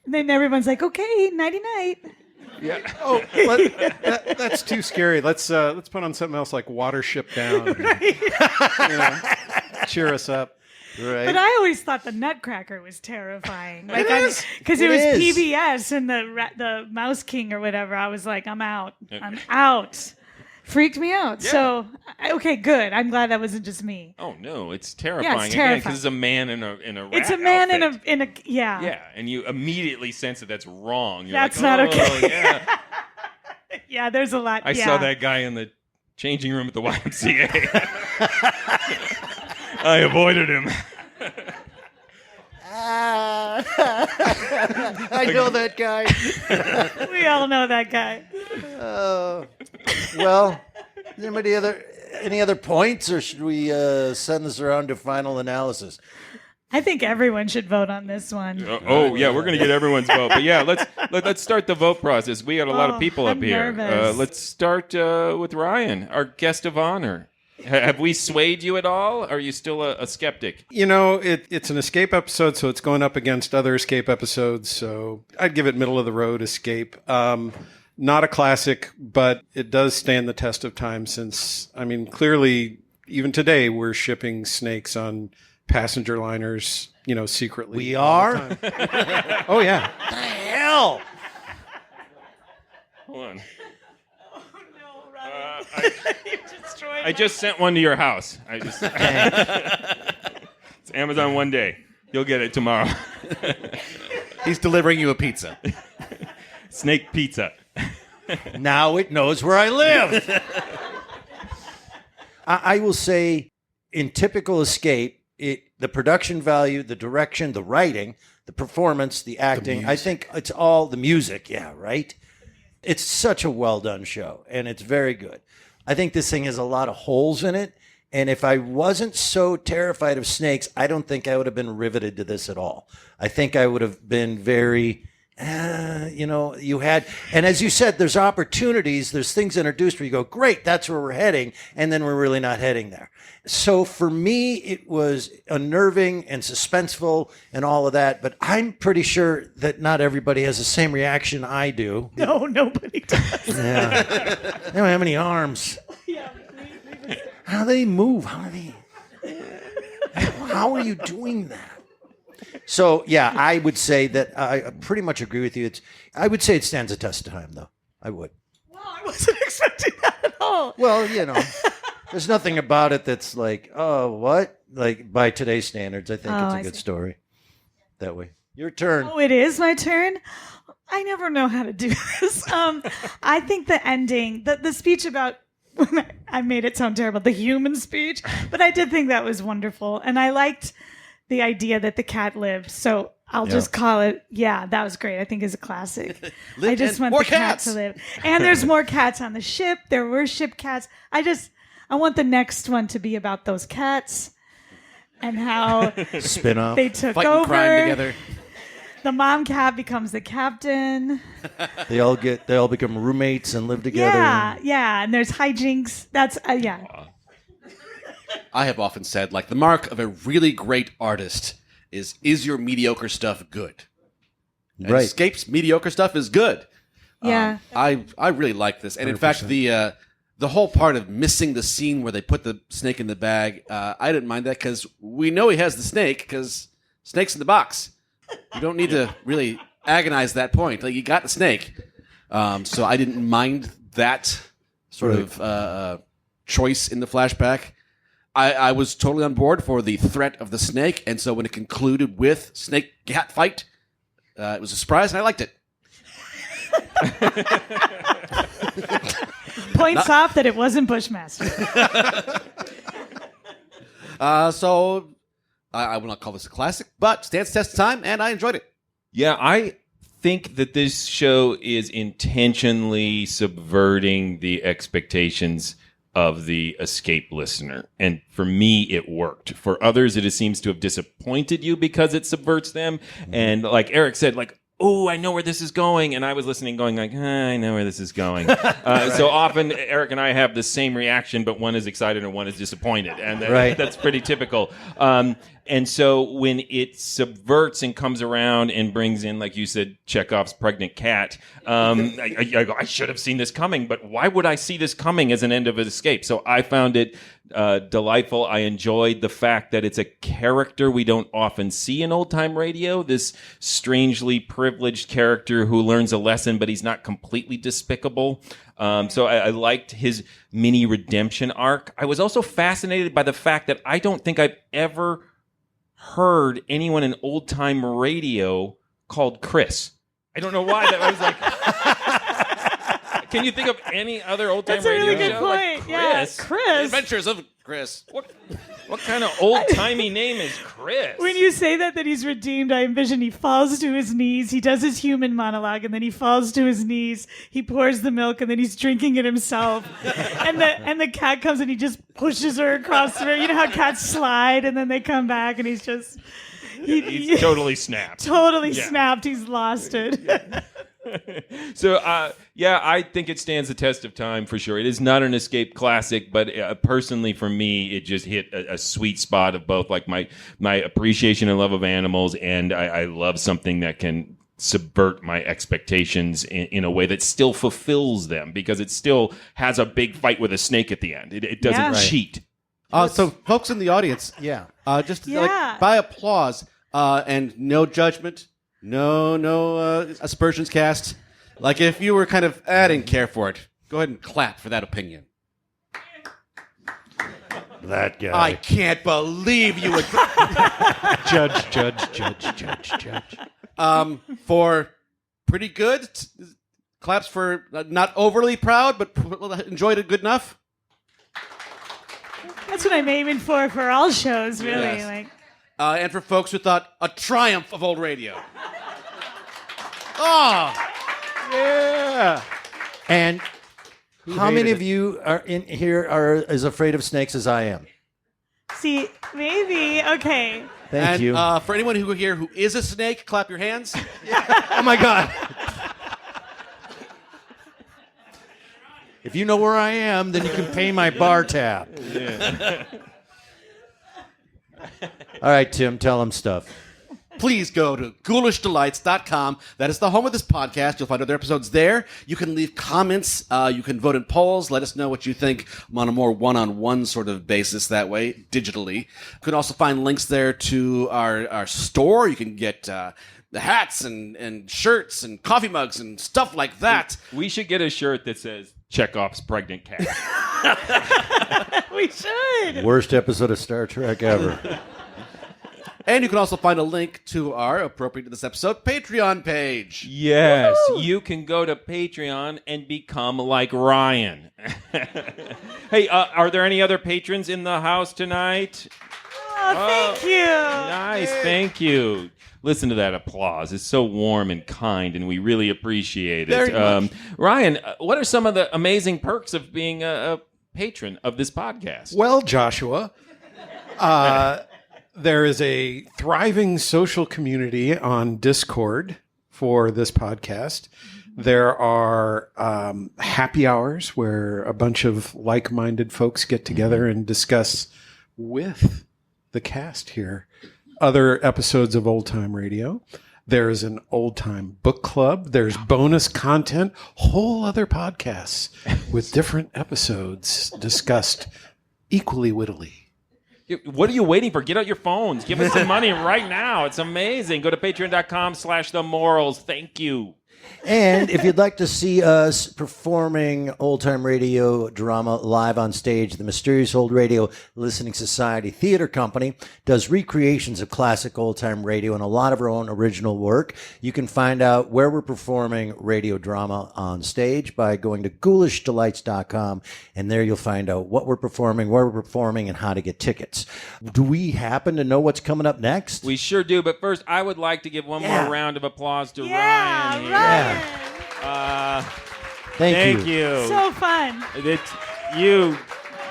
[SPEAKER 6] And then everyone's like, okay, nighty night.
[SPEAKER 5] Yeah.
[SPEAKER 4] Oh, that's too scary. Let's put on something else like Watership Down. Cheer us up.
[SPEAKER 3] Right.
[SPEAKER 6] But I always thought the Nutcracker was terrifying. Like
[SPEAKER 3] is.
[SPEAKER 6] because
[SPEAKER 3] It
[SPEAKER 6] it was
[SPEAKER 3] is.
[SPEAKER 6] PBS and the Mouse King or whatever. I was like, I'm out. I'm out. Freaked me out.
[SPEAKER 5] Yeah.
[SPEAKER 6] So okay, good. I'm glad that wasn't just me.
[SPEAKER 5] Oh no, it's terrifying.
[SPEAKER 6] terrifying.
[SPEAKER 5] Because it's a man in a rat
[SPEAKER 6] It's a man
[SPEAKER 5] outfit.
[SPEAKER 6] in a yeah.
[SPEAKER 5] Yeah, and you immediately sense that that's wrong. You're
[SPEAKER 6] That's
[SPEAKER 5] like,
[SPEAKER 6] not
[SPEAKER 5] "Oh,
[SPEAKER 6] okay."
[SPEAKER 5] Yeah.
[SPEAKER 6] Yeah, there's a lot.
[SPEAKER 5] I
[SPEAKER 6] yeah.
[SPEAKER 5] saw that guy in the changing room at the YMCA. I avoided him.
[SPEAKER 3] I know that guy.
[SPEAKER 6] We all know that guy.
[SPEAKER 3] Well, any other points, or should we send this around to final analysis?
[SPEAKER 6] I think everyone should vote on this one.
[SPEAKER 5] Oh yeah, we're gonna get everyone's vote. But yeah, let's start the vote process. We got a lot of
[SPEAKER 6] Oh,
[SPEAKER 5] people
[SPEAKER 6] I'm
[SPEAKER 5] up here.
[SPEAKER 6] nervous.
[SPEAKER 5] Let's start with Ryan, our guest of honor. Have we swayed you at all? Are you still a skeptic?
[SPEAKER 4] You know, it's an escape episode, so it's going up against other escape episodes. So I'd give it middle of the road escape. Not a classic, but it does stand the test of time since, I mean, clearly, even today, we're shipping snakes on passenger liners, secretly.
[SPEAKER 3] We
[SPEAKER 4] all the
[SPEAKER 3] are?
[SPEAKER 4] time. Oh, yeah.
[SPEAKER 3] The hell?
[SPEAKER 5] Hold on.
[SPEAKER 6] Oh no, Ryan. You destroyed
[SPEAKER 5] I just sent one to your house. It's Amazon one day. You'll get it tomorrow.
[SPEAKER 7] He's delivering you a pizza.
[SPEAKER 5] Snake pizza.
[SPEAKER 3] Now it knows where I live. I will say, in typical Escape, the production value, the direction, the writing, the performance, the acting, I think it's all the music. Yeah, right? It's such a well-done show, and it's very good. I think this thing has a lot of holes in it, and if I wasn't so terrified of snakes, I don't think I would have been riveted to this at all. I think I would have been very you had, and as you said, there's opportunities, there's things introduced where you go, great, that's where we're heading, and then we're really not heading there. So for me, it was unnerving and suspenseful and all of that, but I'm pretty sure that not everybody has the same reaction I do.
[SPEAKER 6] No, nobody does.
[SPEAKER 3] Yeah. They don't have any arms. How do they move? How are you doing that? So, yeah, I would say that I pretty much agree with you. I would say it stands a test of time, though. I would.
[SPEAKER 6] Wow, I wasn't expecting that at all.
[SPEAKER 3] Well, there's nothing about it that's like, oh, what? Like, by today's standards, I think it's a good story. That way. Your turn.
[SPEAKER 6] Oh, it is my turn? I never know how to do this. I think the ending, the speech about, I made it sound terrible, the human speech, but I did think that was wonderful. And I liked the idea that the cat lived. So I'll just call it, that was great. I think it's a classic. I just want the cat to live. And there's more cats on the ship. There were ship cats. I want the next one to be about those cats and how
[SPEAKER 3] spin-off.
[SPEAKER 6] They took
[SPEAKER 7] Fighting
[SPEAKER 6] over.
[SPEAKER 7] crime together.
[SPEAKER 6] The mom cat becomes the captain.
[SPEAKER 3] They all become roommates and live together.
[SPEAKER 6] Yeah. And there's hijinks. That's,
[SPEAKER 7] I have often said, like, the mark of a really great artist is your mediocre stuff good? And
[SPEAKER 3] Right.
[SPEAKER 7] Escape's mediocre stuff is good.
[SPEAKER 6] Yeah.
[SPEAKER 7] I really like this. And in fact, the whole part of missing the scene where they put the snake in the bag, I didn't mind that because we know he has the snake because snake's in the box. You don't need to really agonize that point. Like, you got the snake. So I didn't mind that sort of choice in the flashback. I was totally on board for the threat of the snake, and so when it concluded with snake-cat fight, it was a surprise, and I liked it.
[SPEAKER 6] Points off that it wasn't Bushmaster.
[SPEAKER 7] So I will not call this a classic, but stands the test of time, and I enjoyed it.
[SPEAKER 5] Yeah, I think that this show is intentionally subverting the expectations of the Escape listener. And for me, it worked. For others, it seems to have disappointed you because it subverts them. And like Eric said, like, oh, I know where this is going. And I was listening going like, I know where this is going. So often Eric and I have the same reaction, but one is excited and one is disappointed. And that's pretty typical. And so when it subverts and comes around and brings in, like you said, Chekhov's pregnant cat, I go, I should have seen this coming, but why would I see this coming as an end of an Escape? So I found it delightful. I enjoyed the fact that it's a character we don't often see in old-time radio, this strangely privileged character who learns a lesson, but he's not completely despicable. So I liked his mini redemption arc. I was also fascinated by the fact that I don't think I've ever heard anyone in old-time radio called Chris. I don't know why. I was like, can you think of any other old-time radio
[SPEAKER 6] That's a really good
[SPEAKER 5] show?
[SPEAKER 6] point.
[SPEAKER 5] Like Chris?
[SPEAKER 6] Yeah, Chris.
[SPEAKER 7] Adventures of Chris.
[SPEAKER 5] What kind of old-timey name is Chris?
[SPEAKER 6] When you say that he's redeemed, I envision he falls to his knees. He does his human monologue, and then he falls to his knees. He pours the milk, and then he's drinking it himself. and the cat comes, and he just pushes her across the room. You know how cats slide, and then they come back, and he's just...
[SPEAKER 5] He's totally snapped.
[SPEAKER 6] Totally snapped. He's lost it.
[SPEAKER 5] So, I think it stands the test of time for sure. It is not an Escape classic, but personally for me, it just hit a sweet spot of both like my appreciation and love of animals, and I love something that can subvert my expectations in a way that still fulfills them because it still has a big fight with a snake at the end. It doesn't cheat.
[SPEAKER 7] So, folks in the audience, just like by applause and no judgment, no aspersions cast. Like if you were kind of, I didn't care for it, go ahead and clap for that opinion.
[SPEAKER 3] That guy.
[SPEAKER 7] I can't believe you would.
[SPEAKER 3] Judge.
[SPEAKER 7] For pretty good, claps for not overly proud, but enjoyed it good enough.
[SPEAKER 6] That's what I'm aiming for all shows, really.
[SPEAKER 7] Yes.
[SPEAKER 6] Like,
[SPEAKER 7] and for folks who thought a triumph of old radio. Oh,
[SPEAKER 3] yeah. And how many of you are in here are as afraid of snakes as I am?
[SPEAKER 6] See, maybe. Okay.
[SPEAKER 3] Thank you.
[SPEAKER 7] For anyone here who is a snake, clap your hands.
[SPEAKER 3] Oh my God. If you know where I am, then you can pay my bar tab.
[SPEAKER 5] Yeah.
[SPEAKER 3] All right, Tim, tell them stuff.
[SPEAKER 7] Please go to ghoulishdelights.com. That is the home of this podcast. You'll find other episodes there. You can leave comments. You can vote in polls. Let us know what you think on a more one-on-one sort of basis that way, digitally. You can also find links there to our store. You can get the hats and shirts and coffee mugs and stuff like that.
[SPEAKER 5] We should get a shirt that says Chekhov's pregnant cat.
[SPEAKER 6] We should.
[SPEAKER 3] Worst episode of Star Trek ever.
[SPEAKER 7] And you can also find a link to our, appropriate to this episode, Patreon page.
[SPEAKER 5] Yes, you can go to Patreon and become like Ryan. Hey, are there any other patrons in the house tonight?
[SPEAKER 6] Oh, thank you.
[SPEAKER 5] Nice, thank you. Listen to that applause. It's so warm and kind, and we really appreciate it.
[SPEAKER 7] Very much.
[SPEAKER 5] Ryan, what are some of the amazing perks of being a patron of this podcast?
[SPEAKER 4] Well, Joshua, there is a thriving social community on Discord for this podcast. There are happy hours where a bunch of like-minded folks get together and discuss with the cast here other episodes of Old Time Radio. There's an Old Time book club. There's bonus content, whole other podcasts with different episodes discussed equally wittily.
[SPEAKER 5] What are you waiting for? Get out your phones. Give us some money right now. It's amazing. Go to patreon.com/themorals. Thank you.
[SPEAKER 3] And if you'd like to see us performing old-time radio drama live on stage, the Mysterious Old Radio Listening Society Theater Company does recreations of classic old-time radio and a lot of our own original work. You can find out where we're performing radio drama on stage by going to ghoulishdelights.com, and there you'll find out what we're performing, where we're performing, and how to get tickets. Do we happen to know what's coming up next?
[SPEAKER 5] We sure do, but first, I would like to give one more round of applause to Ryan here.
[SPEAKER 6] Ryan.
[SPEAKER 3] Thank
[SPEAKER 5] you.
[SPEAKER 6] So fun.
[SPEAKER 5] You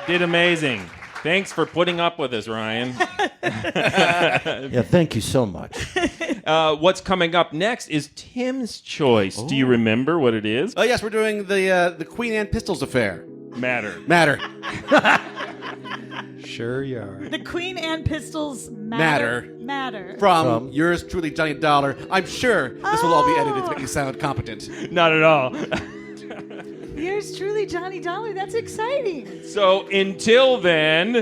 [SPEAKER 5] did amazing. Thanks for putting up with us, Ryan.
[SPEAKER 3] Yeah, thank you so much.
[SPEAKER 5] What's coming up next is Tim's choice. Do you remember what it is?
[SPEAKER 7] Oh, yes, we're doing the Queen Anne Pistols affair.
[SPEAKER 5] Matter.
[SPEAKER 4] Sure you are.
[SPEAKER 6] The Queen Anne Pistols matter.
[SPEAKER 7] From yours truly, Johnny Dollar. I'm sure this will all be edited to make you sound competent.
[SPEAKER 5] Not at all.
[SPEAKER 6] Yours truly, Johnny Dollar. That's exciting.
[SPEAKER 5] So until then...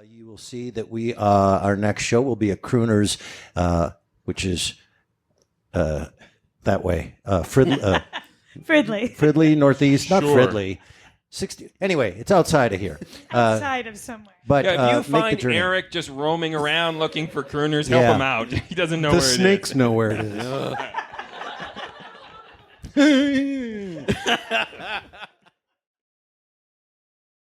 [SPEAKER 3] You will see that our next show will be a Crooners, which is that way. Fridley, Northeast, not
[SPEAKER 5] Sure.
[SPEAKER 3] Fridley. 60. Anyway, it's outside of here.
[SPEAKER 6] Outside of somewhere.
[SPEAKER 3] But
[SPEAKER 5] if you
[SPEAKER 3] make the
[SPEAKER 5] find
[SPEAKER 3] journey.
[SPEAKER 5] Eric just roaming around looking for crooners, help
[SPEAKER 3] Yeah.
[SPEAKER 5] him out. He doesn't know
[SPEAKER 4] The
[SPEAKER 5] where
[SPEAKER 4] snakes
[SPEAKER 5] it is.
[SPEAKER 4] know where it is.